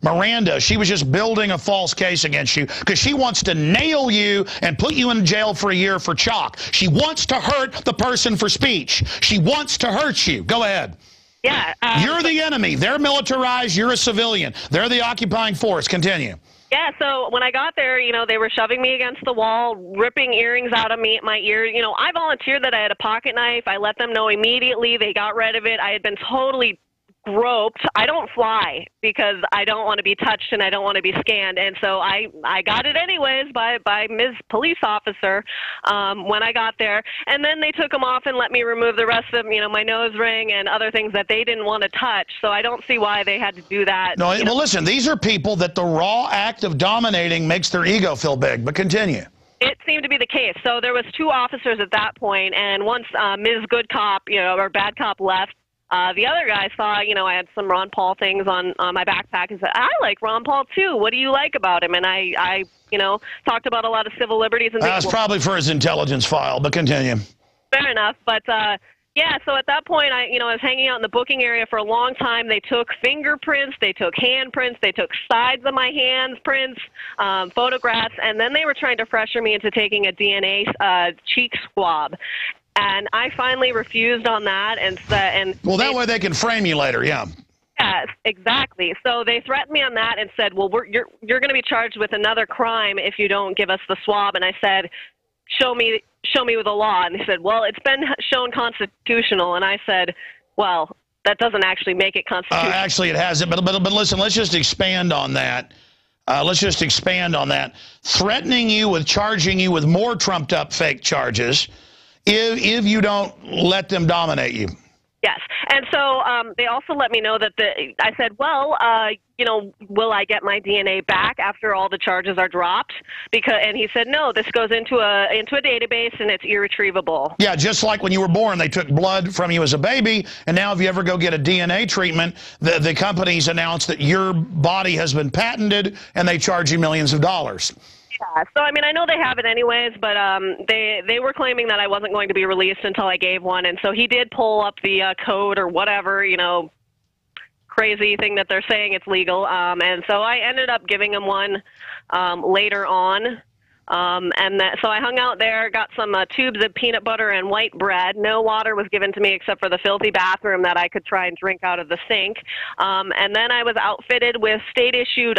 Miranda. She was just building a false case against you because she wants to nail you and put you in jail for a year for chalk. She wants to hurt the person for speech. She wants to hurt you. Go ahead. Yeah. You're the enemy. They're militarized. You're a civilian. They're the occupying force. Continue. Yeah, so when I got there, they were shoving me against the wall, ripping earrings out of my ear. I volunteered that I had a pocket knife. I let them know immediately. They got rid of it. I had been totally groped. I don't fly because I don't want to be touched and I don't want to be scanned. And so I got it anyways by Ms. Police Officer when I got there. And then they took them off and let me remove the rest of, my nose ring and other things that they didn't want to touch. So I don't see why they had to do that. No, well, listen, these are people that the raw act of dominating makes their ego feel big. But continue. It seemed to be the case. So there was 2 officers at that point, and once Ms. Good Cop, or Bad Cop left, the other guy saw, I had some Ron Paul things on my backpack and said, I like Ron Paul too. What do you like about him? And I talked about a lot of civil liberties and things. That's probably for his intelligence file, but continue. Fair enough. But, yeah, so at that point, I was hanging out in the booking area for a long time. They took fingerprints, they took handprints, they took sides of my hands prints, photographs, and then they were trying to pressure me into taking a DNA cheek swab. And I finally refused on that, well, that way they can frame you later, yeah. Yes, exactly. So they threatened me on that and said, "Well, you're going to be charged with another crime if you don't give us the swab." And I said, "Show me with the law." And they said, "Well, it's been shown constitutional." And I said, "Well, that doesn't actually make it constitutional." Actually, it hasn't. But listen, let's just expand on that. Threatening you with charging you with more trumped-up fake charges. If you don't let them dominate you. Yes. And so they also let me know that I said, well, will I get my DNA back after all the charges are dropped? And he said, no, this goes into a database and it's irretrievable. Yeah, just like when you were born, they took blood from you as a baby, and now if you ever go get a DNA treatment, the companies announce that your body has been patented and they charge you millions of dollars. Yeah, so I mean, I know they have it anyways, but they were claiming that I wasn't going to be released until I gave one, and so he did pull up the code or whatever, crazy thing that they're saying it's legal, and so I ended up giving him one later on. So I hung out there, got some tubes of peanut butter and white bread. No water was given to me except for the filthy bathroom that I could try and drink out of the sink. And then I was outfitted with state-issued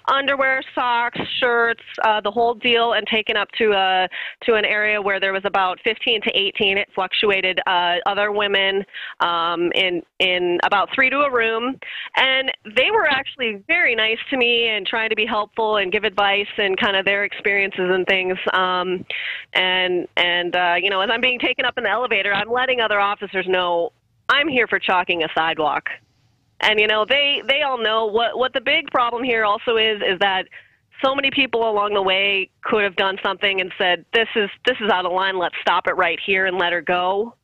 underwear, socks, shirts, the whole deal, and taken up to an area where there was about 15 to 18. It fluctuated. Other women in about 3 to a room, and they were actually very nice to me and trying to be helpful and give advice and kind of their experiences and things, as I'm being taken up in the elevator, I'm letting other officers know I'm here for chalking a sidewalk, and they all know what the big problem here also is that so many people along the way could have done something and said this is out of line, let's stop it right here and let her go,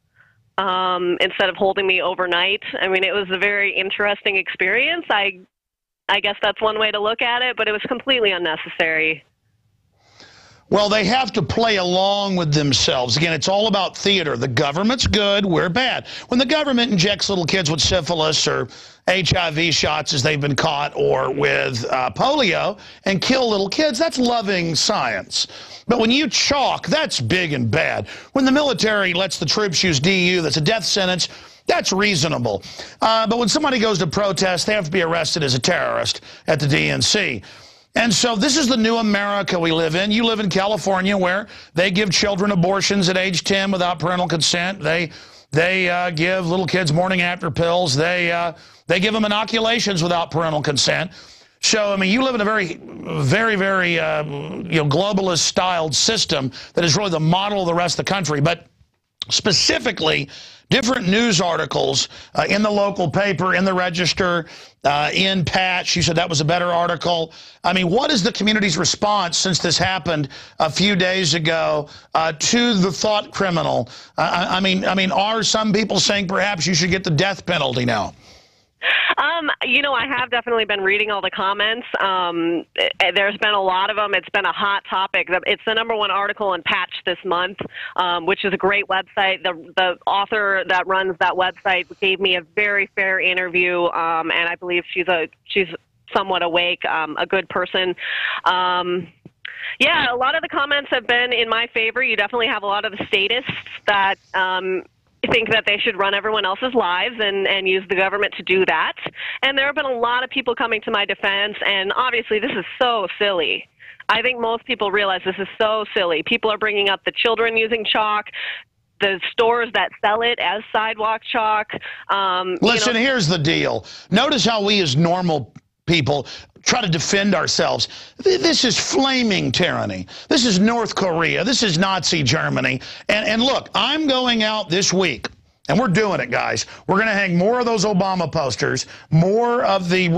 instead of holding me overnight. I mean, it was a very interesting experience. I guess that's one way to look at it, but it was completely unnecessary. Well, they have to play along with themselves. Again, it's all about theater. The government's good, we're bad. When the government injects little kids with syphilis or HIV shots as they've been caught, or with polio, and kill little kids, that's loving science. But when you chalk, that's big and bad. When the military lets the troops use DU, that's a death sentence, that's reasonable. But when somebody goes to protest, they have to be arrested as a terrorist at the DNC. And so this is the new America we live in. You live in California, where they give children abortions at age 10 without parental consent. They give little kids morning after pills. They give them inoculations without parental consent. So, I mean, you live in a very, very, very globalist-styled system that is really the model of the rest of the country. But specifically, different news articles in the local paper, in the Register, in Patch. You said that was a better article. I mean, what is the community's response since this happened a few days ago to the thought criminal? I mean, are some people saying perhaps you should get the death penalty now? I have definitely been reading all the comments. There's been a lot of them. It's been a hot topic. It's the #1 article in Patch this month, which is a great website. The author that runs that website gave me a very fair interview, and I believe she's somewhat awake, a good person. Yeah, a lot of the comments have been in my favor. You definitely have a lot of the statists that think that they should run everyone else's lives and use the government to do that. And there have been a lot of people coming to my defense, and obviously this is so silly. I think most people realize this is so silly. People are bringing up the children using chalk, the stores that sell it as sidewalk chalk. Listen, here's the deal. Notice how we as normal people try to defend ourselves. This is flaming tyranny. This is North Korea. This is Nazi Germany. And look, I'm going out this week, and we're doing it, guys. We're going to hang more of those Obama posters, more of the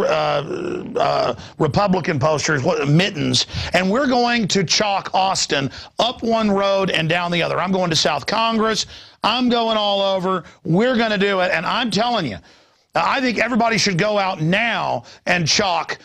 Republican posters, mittens, and we're going to chalk Austin up one road and down the other. I'm going to South Congress. I'm going all over. We're going to do it, and I'm telling you, I think everybody should go out now and chalk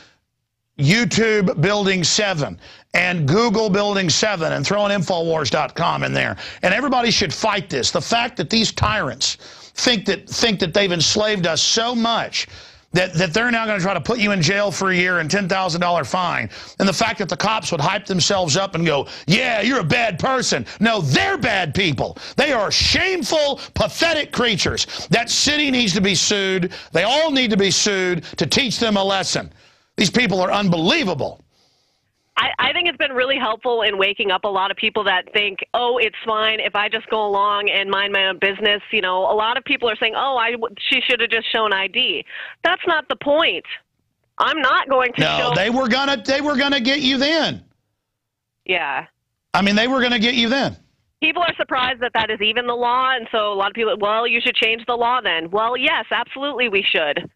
YouTube Building 7 and Google Building 7 and throw an InfoWars.com in there. And everybody should fight this. The fact that these tyrants think that they've enslaved us so much that they're now going to try to put you in jail for a year and $10,000 fine. And the fact that the cops would hype themselves up and go, yeah, you're a bad person. No, they're bad people. They are shameful, pathetic creatures. That city needs to be sued. They all need to be sued to teach them a lesson. These people are unbelievable. I think it's been really helpful in waking up a lot of people that think, oh, it's fine if I just go along and mind my own business. You know, a lot of people are saying, oh, she should have just shown ID. That's not the point. I'm not going to show. No, they were gonna get you then. Yeah. I mean, they were gonna get you then. People are surprised that that is even the law, and so a lot of people, well, you should change the law then. Well, yes, absolutely we should.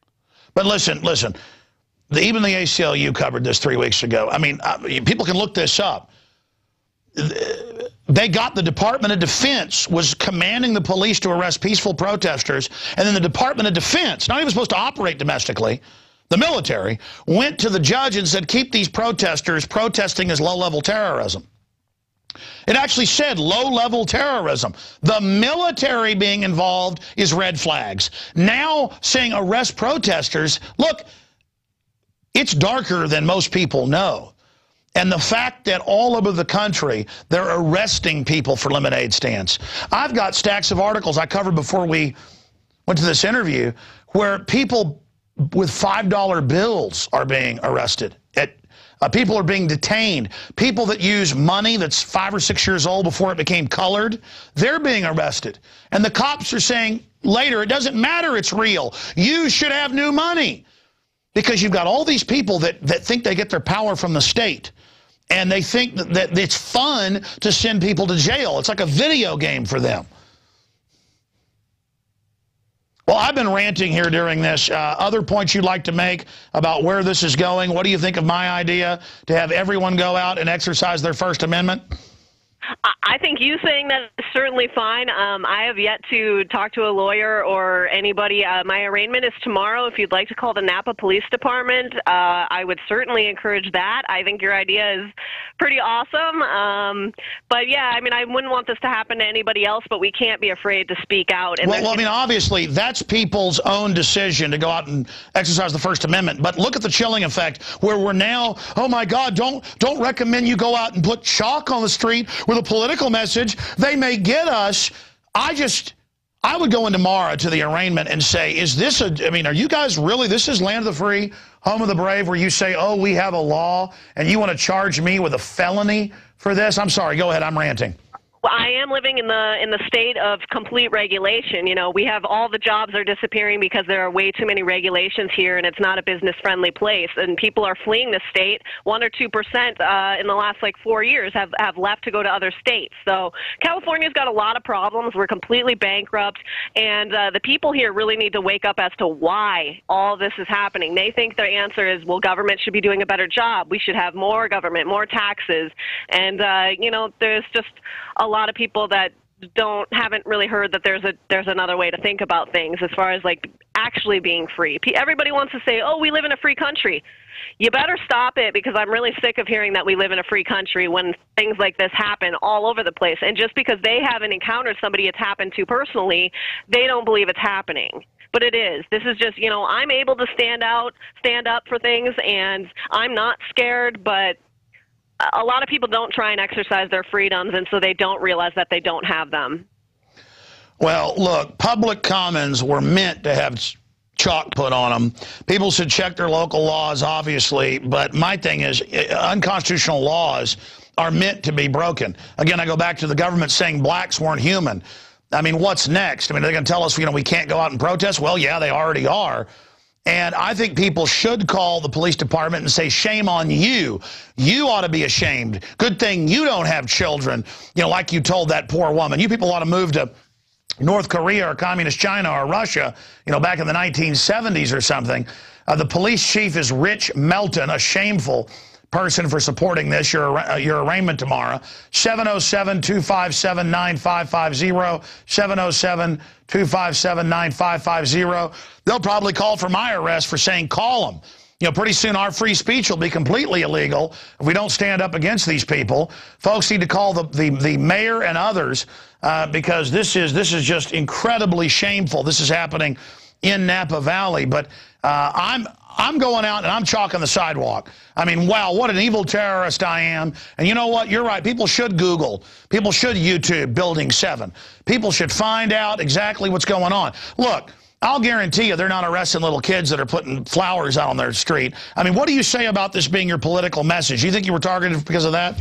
But listen. Even the ACLU covered this 3 weeks ago. I mean, people can look this up. They got the Department of Defense was commanding the police to arrest peaceful protesters, and then the Department of Defense, not even supposed to operate domestically, the military, went to the judge and said, keep these protesters protesting as low-level terrorism. It actually said low-level terrorism. The military being involved is red flags. Now saying arrest protesters, look, it's darker than most people know. And the fact that all over the country, they're arresting people for lemonade stands. I've got stacks of articles I covered before we went to this interview where people with $5 bills are being arrested. People are being detained. People that use money that's 5 or 6 years old before it became colored, they're being arrested. And the cops are saying later, it doesn't matter, it's real. You should have new money. Because you've got all these people that think they get their power from the state. And they think that it's fun to send people to jail. It's like a video game for them. Well, I've been ranting here during this. Other points you'd like to make about where this is going? What do you think of my idea to have everyone go out and exercise their First Amendment? I think you saying that is certainly fine. I have yet to talk to a lawyer or anybody. My arraignment is tomorrow. If you'd like to call the Napa Police Department, I would certainly encourage that. I think your idea is pretty awesome. But yeah, I mean, I wouldn't want this to happen to anybody else, but we can't be afraid to speak out. And well, I mean, obviously, that's people's own decision to go out and exercise the First Amendment. But look at the chilling effect where we're now, oh my God, don't recommend you go out and put chalk on the street with a political message. They may get us. I would go in tomorrow to the arraignment and say, are you guys really, this is land of the free, home of the brave, where you say, oh, we have a law, and you want to charge me with a felony for this? I'm sorry, go ahead, I'm ranting. I am living in the state of complete regulation. You know, we have all the jobs are disappearing because there are way too many regulations here, and it's not a business-friendly place. And people are fleeing the state. 1 or 2% in the last 4 years have left to go to other states. So California's got a lot of problems. We're completely bankrupt, and the people here really need to wake up as to why all this is happening. They think their answer is, well, government should be doing a better job. We should have more government, more taxes, and you know, there's just a lot of people that haven't really heard that there's another way to think about things as far as actually being free. Everybody wants to say, oh, we live in a free country. You better stop it, because I'm really sick of hearing that we live in a free country when things like this happen all over the place. And just because they haven't encountered somebody it's happened to personally, they don't believe it's happening. But it is. This is just, you know, I'm able to stand up for things, and I'm not scared, but a lot of people don't try and exercise their freedoms, and so they don't realize that they don't have them. Well, look, public commons were meant to have chalk put on them. People should check their local laws, obviously, but my thing is unconstitutional laws are meant to be broken. Again, I go back to the government saying blacks weren't human. I mean, what's next? I mean, they're going to tell us, we can't go out and protest? Well, yeah, they already are. And I think people should call the police department and say, shame on you. You ought to be ashamed. Good thing you don't have children, like you told that poor woman. You people ought to move to North Korea or communist China or Russia, back in the 1970s or something. The police chief is Rich Melton, a shameful person for supporting this. Your arraignment tomorrow. 707-257-9550. 707-257-9550. They'll probably call for my arrest for saying call them. Pretty soon our free speech will be completely illegal if we don't stand up against these people. Folks need to call the mayor and others because this is just incredibly shameful. This is happening in Napa Valley. But I'm going out and I'm chalking the sidewalk. I mean, wow, what an evil terrorist I am. And you know what? You're right. People should Google. People should YouTube Building 7. People should find out exactly what's going on. Look, I'll guarantee you they're not arresting little kids that are putting flowers out on their street. I mean, what do you say about this being your political message? You think you were targeted because of that?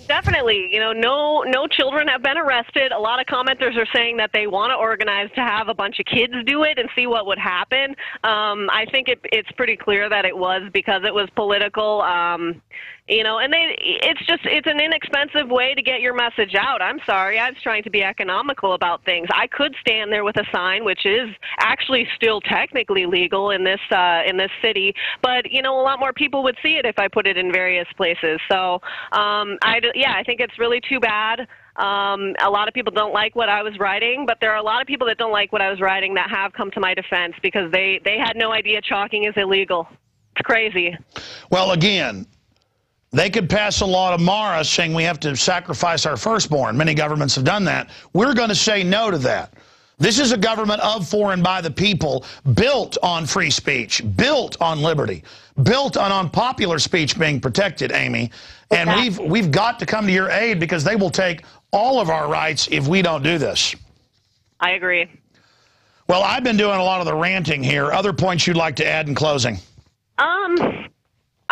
Definitely. No children have been arrested. A lot of commenters are saying that they want to organize to have a bunch of kids do it and see what would happen. I think it's pretty clear that it was because it was political. And it's an inexpensive way to get your message out. I'm sorry. I was trying to be economical about things. I could stand there with a sign, which is actually still technically legal in this city, but a lot more people would see it if I put it in various places. So, I think it's really too bad. A lot of people don't like what I was writing, but there are a lot of people that don't like what I was writing that have come to my defense because they had no idea chalking is illegal. It's crazy. Well, again, they could pass a law tomorrow saying we have to sacrifice our firstborn. Many governments have done that. We're going to say no to that. This is a government of, for, and by the people, built on free speech, built on liberty, built on unpopular speech being protected, Amy. And we've got to come to your aid because they will take all of our rights if we don't do this. I agree. Well, I've been doing a lot of the ranting here. Other points you'd like to add in closing?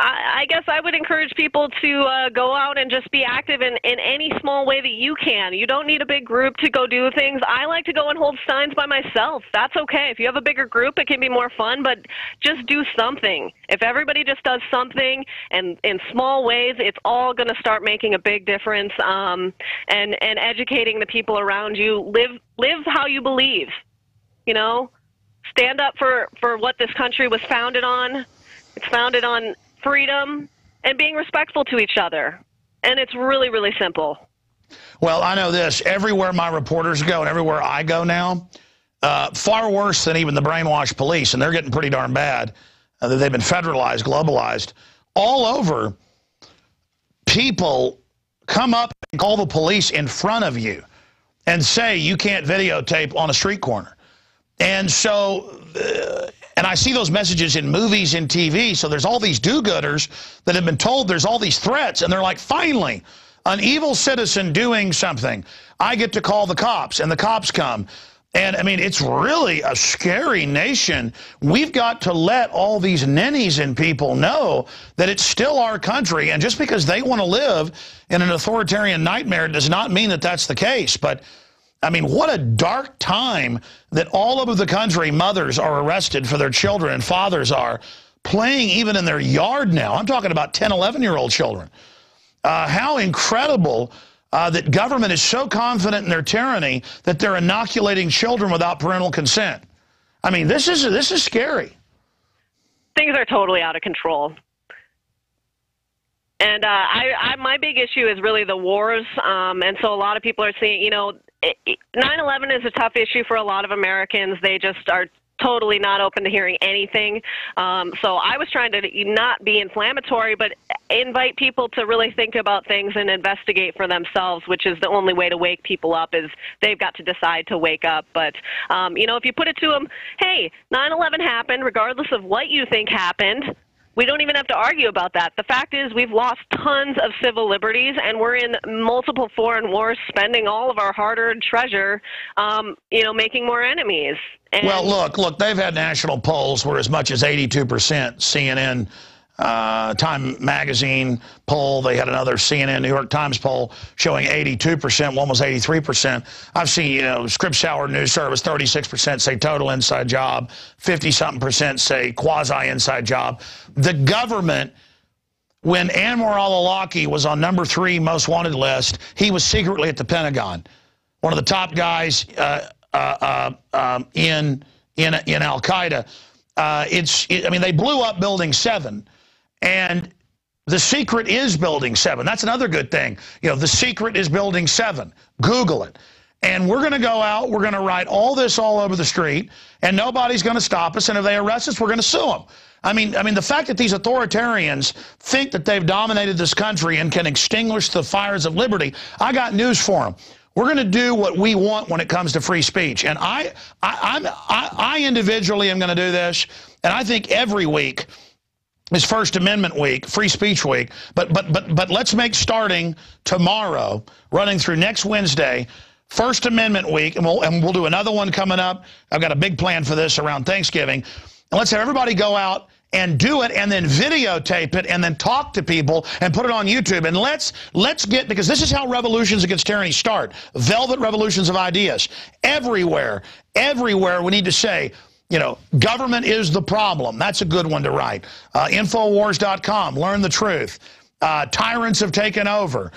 I guess I would encourage people to go out and just be active in any small way that you can. You don't need a big group to go do things. I like to go and hold signs by myself. That's okay. If you have a bigger group, it can be more fun, but just do something. If everybody just does something and in small ways, it's all going to start making a big difference and educating the people around you. Live how you believe, Stand up for what this country was founded on. It's founded on freedom and being respectful to each other. And it's really, really simple. Well, I know this. Everywhere my reporters go and everywhere I go now, far worse than even the brainwashed police, and they're getting pretty darn bad. They've been federalized, globalized. All over, people come up and call the police in front of you and say you can't videotape on a street corner. And so... and I see those messages in movies and TV, so there's all these do-gooders that have been told there's all these threats, and they're like, finally, an evil citizen doing something. I get to call the cops, and the cops come. And, I mean, it's really a scary nation. We've got to let all these ninnies and people know that it's still our country, and just because they want to live in an authoritarian nightmare does not mean that that's the case. But I mean, what a dark time that all over the country, mothers are arrested for their children and fathers are playing even in their yard now. I'm talking about 10, 11-year-old children. How incredible that government is so confident in their tyranny that they're inoculating children without parental consent. I mean, this is scary. Things are totally out of control. And my big issue is really the wars. And so a lot of people are seeing, 9/11 is a tough issue for a lot of Americans. They just are totally not open to hearing anything. So I was trying to not be inflammatory, but invite people to really think about things and investigate for themselves, which is the only way to wake people up is they've got to decide to wake up. But, if you put it to them, hey, 9/11 happened, regardless of what you think happened, We don't even have to argue about that. The fact is we've lost tons of civil liberties, and we're in multiple foreign wars, spending all of our hard-earned treasure, you know, making more enemies. And well, look, they've had national polls where as much as 82%, CNN, Time Magazine poll, they had another CNN New York Times poll showing 82%, one was 83%. I've seen, you know, Scripps Howard News Service, 36% say total inside job, 50-something% say quasi-inside job. The government, when Anwar al-Awlaki was on #3 most wanted list, he was secretly at the Pentagon, one of the top guys in Al-Qaeda. I mean, they blew up Building 7. And the secret is Building 7. That's another good thing. You know, the secret is Building 7. Google it. And we're going to go out, we're going to write all this all over the street, and nobody's going to stop us. And if they arrest us, we're going to sue them. I mean, the fact that these authoritarians think that they've dominated this country and can extinguish the fires of liberty, I got news for them. We're going to do what we want when it comes to free speech. And I individually am going to do this, and I think every week is First Amendment week, Free Speech Week, but let's make starting tomorrow, running through next Wednesday, First Amendment week, and we'll do another one coming up. I've got a big plan for this around Thanksgiving. And let's have everybody go out and do it, and then videotape it, and then talk to people and put it on YouTube. And let's get, because this is how revolutions against tyranny start. Velvet revolutions of ideas. Everywhere we need to say, you know, government is the problem. That's a good one to write. InfoWars.com, learn the truth. Tyrants have taken over.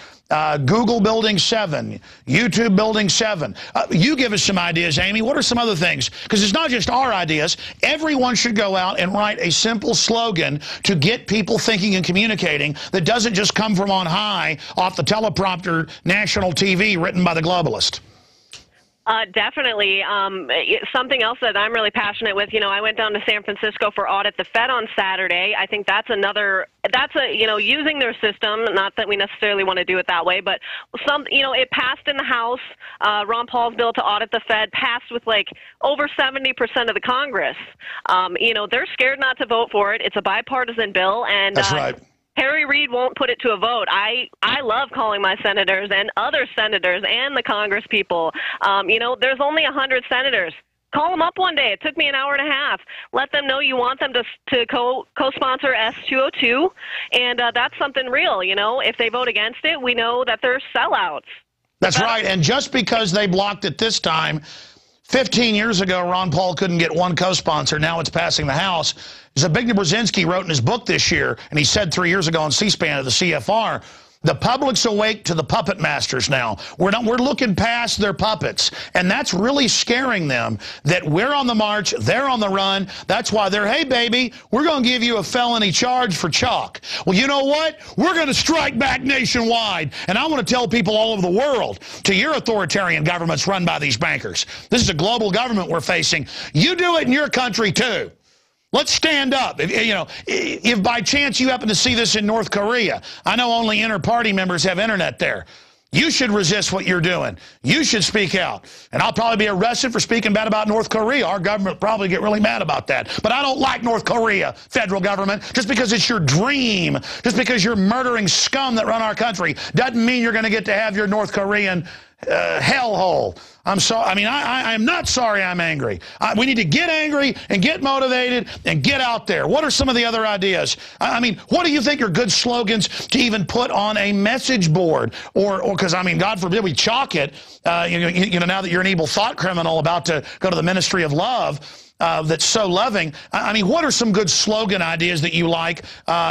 Google Building 7, YouTube Building 7. You give us some ideas, Amy. What are some other things? Because it's not just our ideas. Everyone should go out and write a simple slogan to get people thinking and communicating that doesn't just come from on high off the teleprompter national TV written by the globalist. Definitely. Something else that I'm really passionate with, you know, I went down to San Francisco for Audit the Fed on Saturday. I think that's you know, using their system, not that we necessarily want to do it that way, but you know, it passed in the House. Ron Paul's bill to audit the Fed passed with like over 70% of the Congress. You know, they're scared not to vote for it. It's a bipartisan bill, and that's right. Harry Reid won't put it to a vote. I love calling my senators and other senators and the Congress people. You know, there's only 100 senators. Call them up one day. It took me an hour and a half. Let them know you want them to co-sponsor S202, and that's something real. You know, if they vote against it, we know that they're sellouts. That's right. And just because they blocked it this time, 15 years ago, Ron Paul couldn't get one co-sponsor. Now it's passing the House. Zbigniew Brzezinski wrote in his book this year, and he said 3 years ago on C-SPAN of the CFR, the public's awake to the puppet masters now. We're looking past their puppets, and that's really scaring them that we're on the march, they're on the run. That's why they're, hey, baby, we're going to give you a felony charge for chalk. Well, you know what? We're going to strike back nationwide, and I want to tell people all over the world, to your authoritarian governments run by these bankers. This is a global government we're facing. You do it in your country, too. Let's stand up. If by chance you happen to see this in North Korea, I know only inter-party members have internet there. You should resist what you're doing. You should speak out. And I'll probably be arrested for speaking bad about North Korea. Our government will probably get really mad about that. But I don't like North Korea, federal government. Just because it's your dream, just because you're murdering scum that run our country, doesn't mean you're going to get to have your North Korean hellhole. I'm sorry. I mean, I'm not sorry I'm angry. We need to get angry and get motivated and get out there. What are some of the other ideas? I mean, what do you think are good slogans to even put on a message board? Or because, I mean, God forbid we chalk it, you know, now that you're an evil thought criminal about to go to the ministry of love, that's so loving. I mean, what are some good slogan ideas that you like,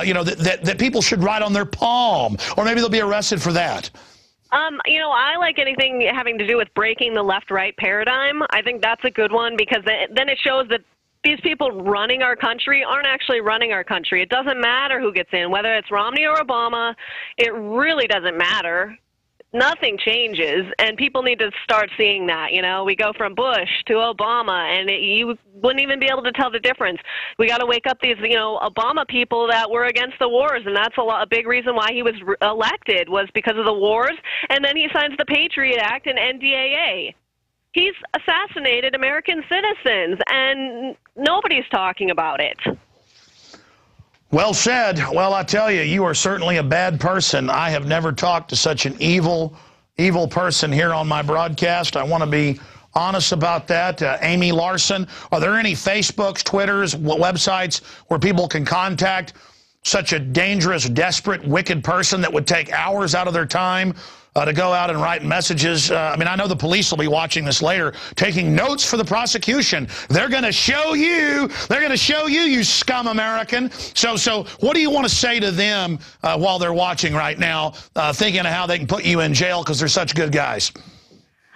you know, that people should write on their palm? Or maybe they'll be arrested for that. You know, I like anything having to do with breaking the left-right paradigm. I think that's a good one because then it shows that these people running our country aren't actually running our country. It doesn't matter who gets in, whether it's Romney or Obama. It really doesn't matter. Nothing changes, and people need to start seeing that. You know, we go from Bush to Obama, and you wouldn't even be able to tell the difference. We got to wake up these, you know, Obama people that were against the wars, and that's a big reason why he was elected was because of the wars. And then he signs the Patriot Act and NDAA. He's assassinated American citizens, and nobody's talking about it. Well said. Well, I tell you, you are certainly a bad person. I have never talked to such an evil person here on my broadcast. I want to be honest about that. Amy Larson, are there any Facebooks, Twitters, websites where people can contact such a dangerous, desperate, wicked person that would take hours out of their time to go out and write messages? I mean, I know the police will be watching this later, taking notes for the prosecution. They're going to show you. They're going to show you, you scum American. So what do you want to say to them while they're watching right now, thinking of how they can put you in jail because they're such good guys?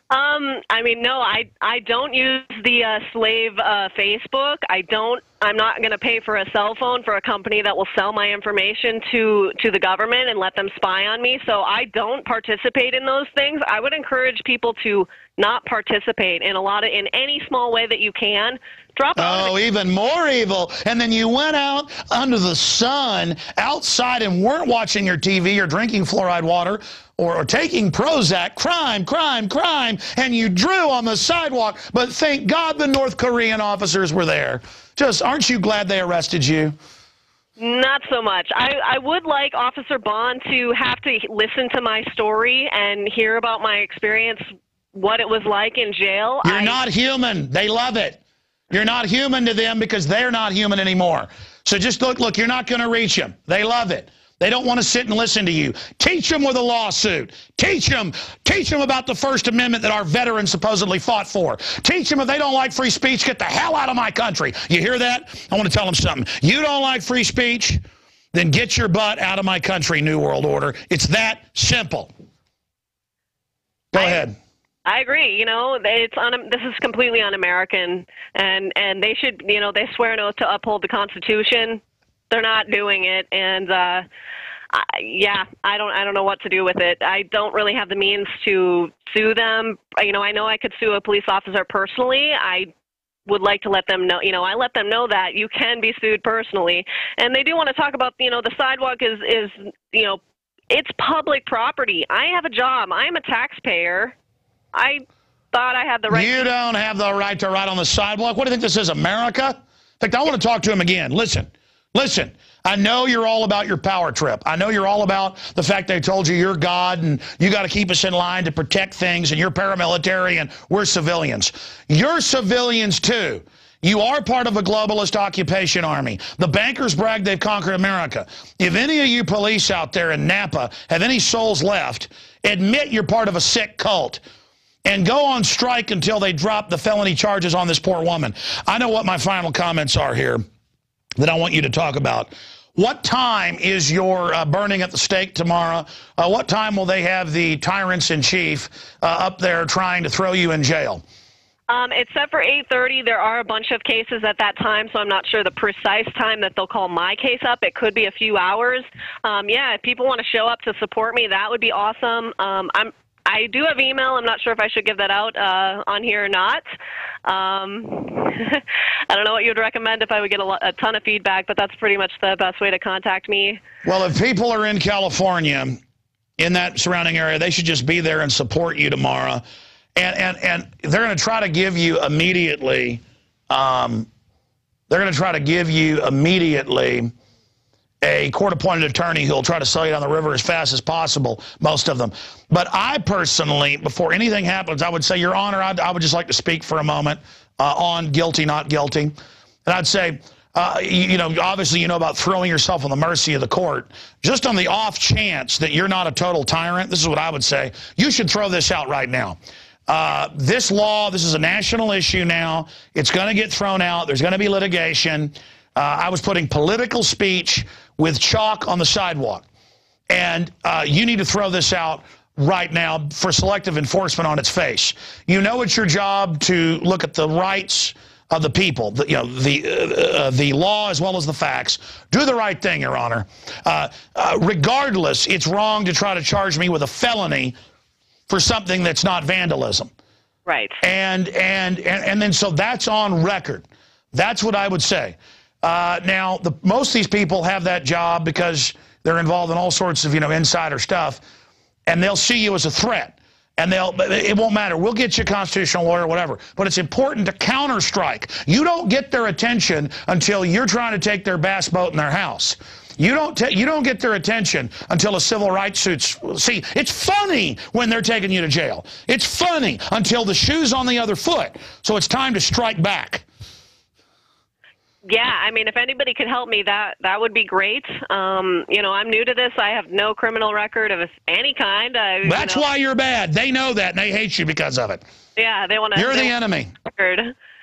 I mean, no, I don't use the slave Facebook. I'm not going to pay for a cell phone for a company that will sell my information to the government and let them spy on me. So I don't participate in those things. I would encourage people to not participate in any small way that you can. Drop out. Oh, even more evil. And then you went out under the sun outside and weren't watching your TV or drinking fluoride water or taking Prozac. Crime, crime, crime. And you drew on the sidewalk. But thank God the North Korean officers were there. Just, aren't you glad they arrested you? Not so much. I would like Officer Bond to have to listen to my story and hear about my experience, what it was like in jail. You're not human. They love it. You're not human to them because they're not human anymore. So just look, you're not going to reach them. They love it. They don't want to sit and listen to you. Teach them with a lawsuit. Teach them about the First Amendment that our veterans supposedly fought for. Teach them if they don't like free speech, get the hell out of my country. You hear that? I want to tell them something. You don't like free speech? Then get your butt out of my country, New World Order. It's that simple. Go ahead. I agree. You know, this is completely un-American, and they should, you know, they swear an oath to uphold the Constitution. They're not doing it, and yeah, I don't know what to do with it. I don't really have the means to sue them. You know I could sue a police officer personally. I would like to let them know, I let them know that you can be sued personally, and they do want to talk about, the sidewalk is it's public property. I have a job. I'm a taxpayer. I thought I had the right. You don't have the right to ride on the sidewalk. What do you think this is, America? In fact, I want to talk to him again. Listen, I know you're all about your power trip. I know you're all about the fact they told you you're God and you got to keep us in line to protect things and you're paramilitary and we're civilians. You're civilians too. You are part of a globalist occupation army. The bankers brag they've conquered America. If any of you police out there in Napa have any souls left, admit you're part of a sick cult. And go on strike until they drop the felony charges on this poor woman. I know what my final comments are here that I want you to talk about. What time is your burning at the stake tomorrow? What time will they have the tyrants-in-chief up there trying to throw you in jail? It's set for 8:30. There are a bunch of cases at that time, so I'm not sure the precise time that they'll call my case up. It could be a few hours. Yeah, if people want to show up to support me, that would be awesome. I do have email. I'm not sure if I should give that out on here or not. I don't know what you would recommend if I would get a ton of feedback, but that's pretty much the best way to contact me. Well, if people are in California, in that surrounding area, they should just be there and support you tomorrow. And they're going to try to give you immediately, a court-appointed attorney who will try to sell you down the river as fast as possible, most of them. But I personally, before anything happens, I would say, Your Honor, I would just like to speak for a moment on guilty, not guilty. And I'd say, obviously you know about throwing yourself on the mercy of the court. Just on the off chance that you're not a total tyrant, this is what I would say, you should throw this out right now. This law, this is a national issue now. It's going to get thrown out. There's going to be litigation. I was putting political speech with chalk on the sidewalk. And you need to throw this out right now for selective enforcement on its face. You know it's your job to look at the rights of the people, the law as well as the facts. Do the right thing, Your Honor. Regardless, it's wrong to try to charge me with a felony for something that's not vandalism. Right. And then so that's on record. That's what I would say. Now, most of these people have that job because they're involved in all sorts of, insider stuff, and they'll see you as a threat. And it won't matter. We'll get you a constitutional lawyer or whatever. But it's important to counter-strike. You don't get their attention until you're trying to take their bass boat in their house. You don't get their attention until a civil rights suit's... See, it's funny when they're taking you to jail. It's funny until the shoe's on the other foot. So it's time to strike back. Yeah, I mean, if anybody could help me, that would be great. You know, I'm new to this. I have no criminal record of any kind. That's why you're bad. They know that, and they hate you because of it. Yeah, they want to... You're the enemy.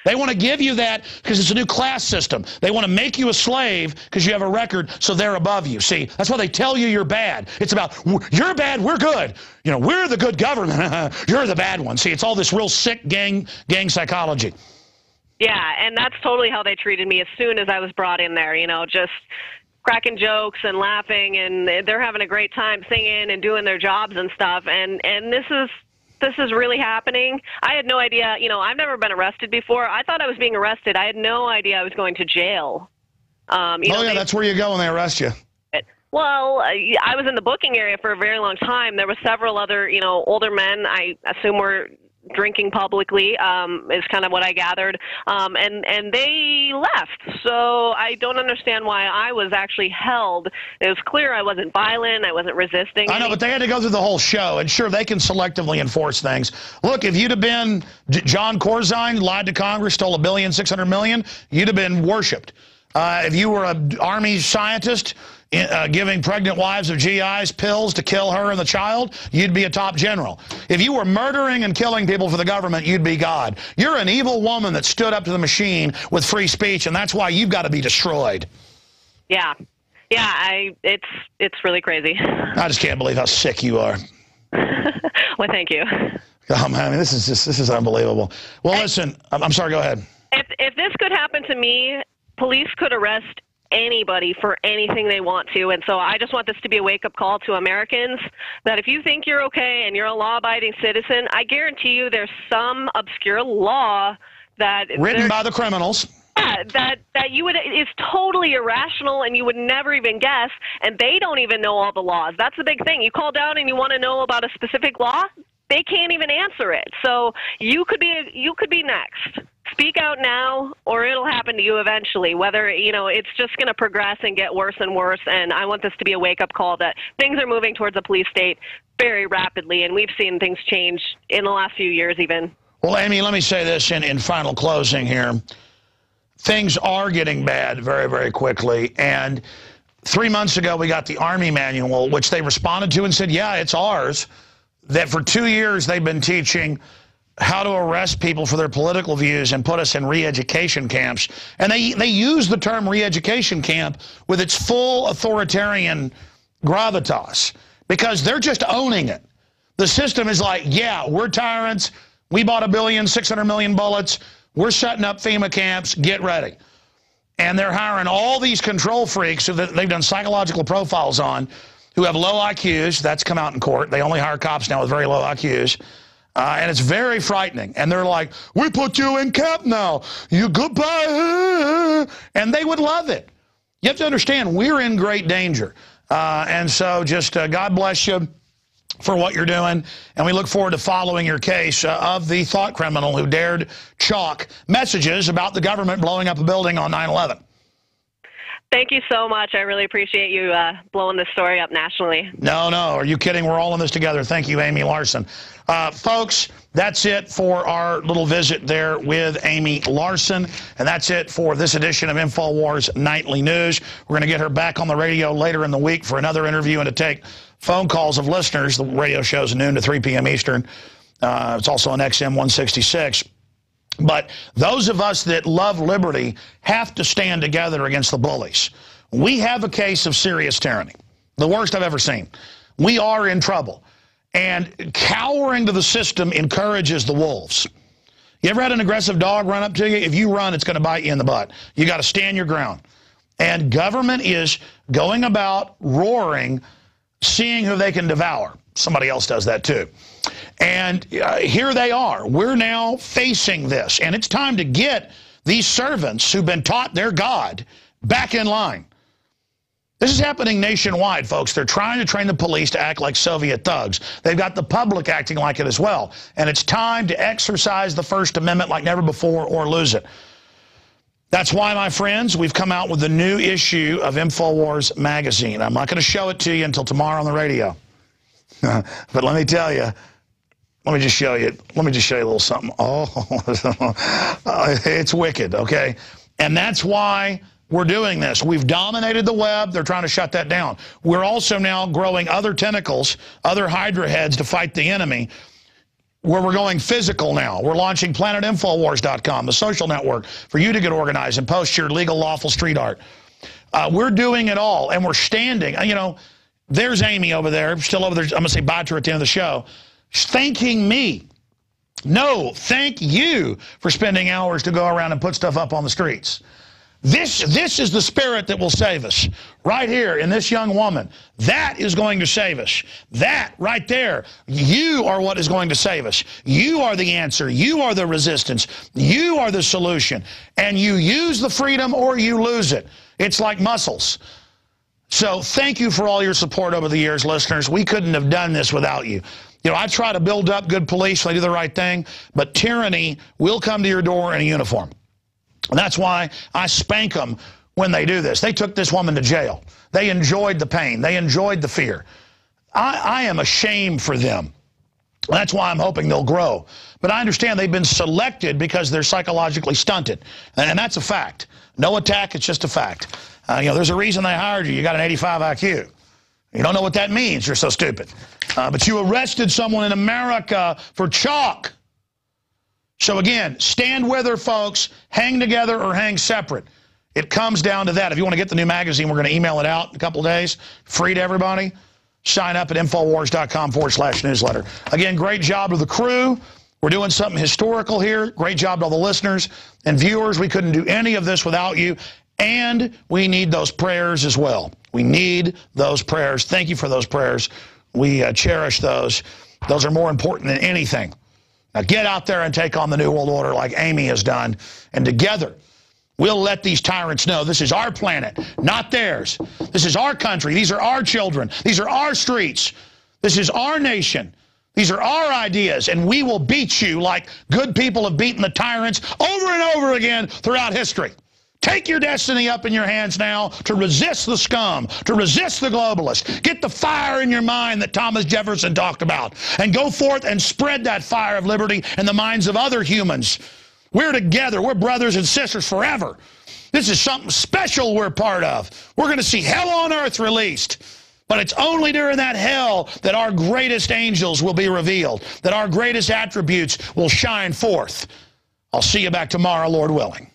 They want to give you that because it's a new class system. They want to make you a slave because you have a record, so they're above you. See, that's why they tell you you're bad. It's about, you're bad, we're good. You know, we're the good government. You're the bad one. See, it's all this real sick gang psychology. Yeah, and that's totally how they treated me as soon as I was brought in there, you know, just cracking jokes and laughing, and they're having a great time singing and doing their jobs and stuff, and this is really happening. I had no idea, you know, I've never been arrested before. I thought I was being arrested. I had no idea I was going to jail. That's where you go when they arrest you. Well, I was in the booking area for a very long time. There were several other, you know, older men, I assume were drinking publicly, is kind of what I gathered, and they left. So I don't understand why I was actually held. It was clear I wasn't violent, I wasn't resisting. I know, but they had to go through the whole show, and sure, they can selectively enforce things. Look, if you'd have been John Corzine, lied to Congress, stole $1.6 billion, you'd have been worshipped. If you were an Army scientist giving pregnant wives of GIs pills to kill her and the child, you'd be a top general. If you were murdering and killing people for the government, you'd be God. You're an evil woman that stood up to the machine with free speech, and that's why you've got to be destroyed. Yeah. Yeah, it's really crazy. I just can't believe how sick you are. Well, thank you. Oh, man, this is unbelievable. Well, listen, I'm sorry, go ahead. If this could happen to me, police could arrest anybody for anything they want to, and so I just want this to be a wake-up call to Americans that if you think you're okay and you're a law-abiding citizen, I guarantee you there's some obscure law that written by the criminals. Yeah, that you would is totally irrational and you would never even guess, and they don't even know all the laws. That's the big thing. You call down and you want to know about a specific law, they can't even answer it. So you could be next. Speak out now, or it'll happen to you eventually. Whether, you know, it's just going to progress and get worse and worse, and I want this to be a wake-up call that things are moving towards a police state very rapidly, and we've seen things change in the last few years even. Well, Amy, let me say this in final closing here. Things are getting bad very, very quickly, and 3 months ago we got the Army manual, which they responded to and said, yeah, it's ours, that for 2 years they've been teaching how to arrest people for their political views and put us in re-education camps. And they use the term re-education camp with its full authoritarian gravitas because they're just owning it. The system is like, yeah, we're tyrants. We bought $1.6 billion bullets. We're setting up FEMA camps. Get ready. And they're hiring all these control freaks that they've done psychological profiles on who have low IQs. That's come out in court. They only hire cops now with very low IQs. And it's very frightening. And they're like, we put you in camp now. You goodbye. And they would love it. You have to understand, we're in great danger. And so just God bless you for what you're doing. And we look forward to following your case of the thought criminal who dared chalk messages about the government blowing up a building on 9/11. Thank you so much. I really appreciate you blowing this story up nationally. No, are you kidding? We're all in this together. Thank you, Amy Larson. Folks, that's it for our little visit there with Amy Larson. And that's it for this edition of InfoWars Nightly News. We're going to get her back on the radio later in the week for another interview and to take phone calls of listeners. The radio show's noon to 3 p.m. Eastern. It's also on XM 166. But those of us that love liberty have to stand together against the bullies. We have a case of serious tyranny, the worst I've ever seen. We are in trouble. And cowering to the system encourages the wolves. You ever had an aggressive dog run up to you? If you run, it's going to bite you in the butt. You got to stand your ground. And government is going about roaring, seeing who they can devour. Somebody else does that too. And here they are. We're now facing this. And it's time to get these servants who've been taught their God back in line. This is happening nationwide, folks. They're trying to train the police to act like Soviet thugs. They've got the public acting like it as well. And it's time to exercise the First Amendment like never before or lose it. That's why, my friends, we've come out with the new issue of InfoWars magazine. I'm not going to show it to you until tomorrow on the radio. But let me tell you, let me just show you a little something. Oh, it's wicked, okay? And that's why we're doing this. We've dominated the web. They're trying to shut that down. We're also now growing other tentacles, other Hydra heads to fight the enemy, where we're going physical now. We're launching PlanetInfoWars.com, the social network, for you to get organized and post your legal, lawful street art. We're doing it all, and we're standing. You know, there's Amy over there, still over there. I'm going to say bye to her at the end of the show, thanking me. No, thank you for spending hours to go around and put stuff up on the streets. This is the spirit that will save us. Right here in this young woman. That is going to save us. That right there. You are what is going to save us. You are the answer. You are the resistance. You are the solution. And you use the freedom or you lose it. It's like muscles. So thank you for all your support over the years, listeners. We couldn't have done this without you. You know, I try to build up good police when they do the right thing, but tyranny will come to your door in a uniform. And that's why I spank them when they do this. They took this woman to jail. They enjoyed the pain. They enjoyed the fear. I am ashamed for them. That's why I'm hoping they'll grow. But I understand they've been selected because they're psychologically stunted. And that's a fact. No attack, it's just a fact. You know, there's a reason they hired you. You got an 85 IQ. You don't know what that means. You're so stupid. But you arrested someone in America for chalk. So again, stand with her, folks. Hang together or hang separate. It comes down to that. If you want to get the new magazine, we're going to email it out in a couple of days. Free to everybody. Sign up at InfoWars.com/newsletter. Again, great job to the crew. We're doing something historical here. Great job to all the listeners and viewers. We couldn't do any of this without you. And we need those prayers as well. We need those prayers. Thank you for those prayers. We cherish those. Those are more important than anything. Now get out there and take on the New World Order like Amy has done. And together, we'll let these tyrants know this is our planet, not theirs. This is our country. These are our children. These are our streets. This is our nation. These are our ideas. And we will beat you like good people have beaten the tyrants over and over again throughout history. Take your destiny up in your hands now to resist the scum, to resist the globalists. Get the fire in your mind that Thomas Jefferson talked about, and go forth and spread that fire of liberty in the minds of other humans. We're together. We're brothers and sisters forever. This is something special we're part of. We're going to see hell on earth released. But it's only during that hell that our greatest angels will be revealed, that our greatest attributes will shine forth. I'll see you back tomorrow, Lord willing.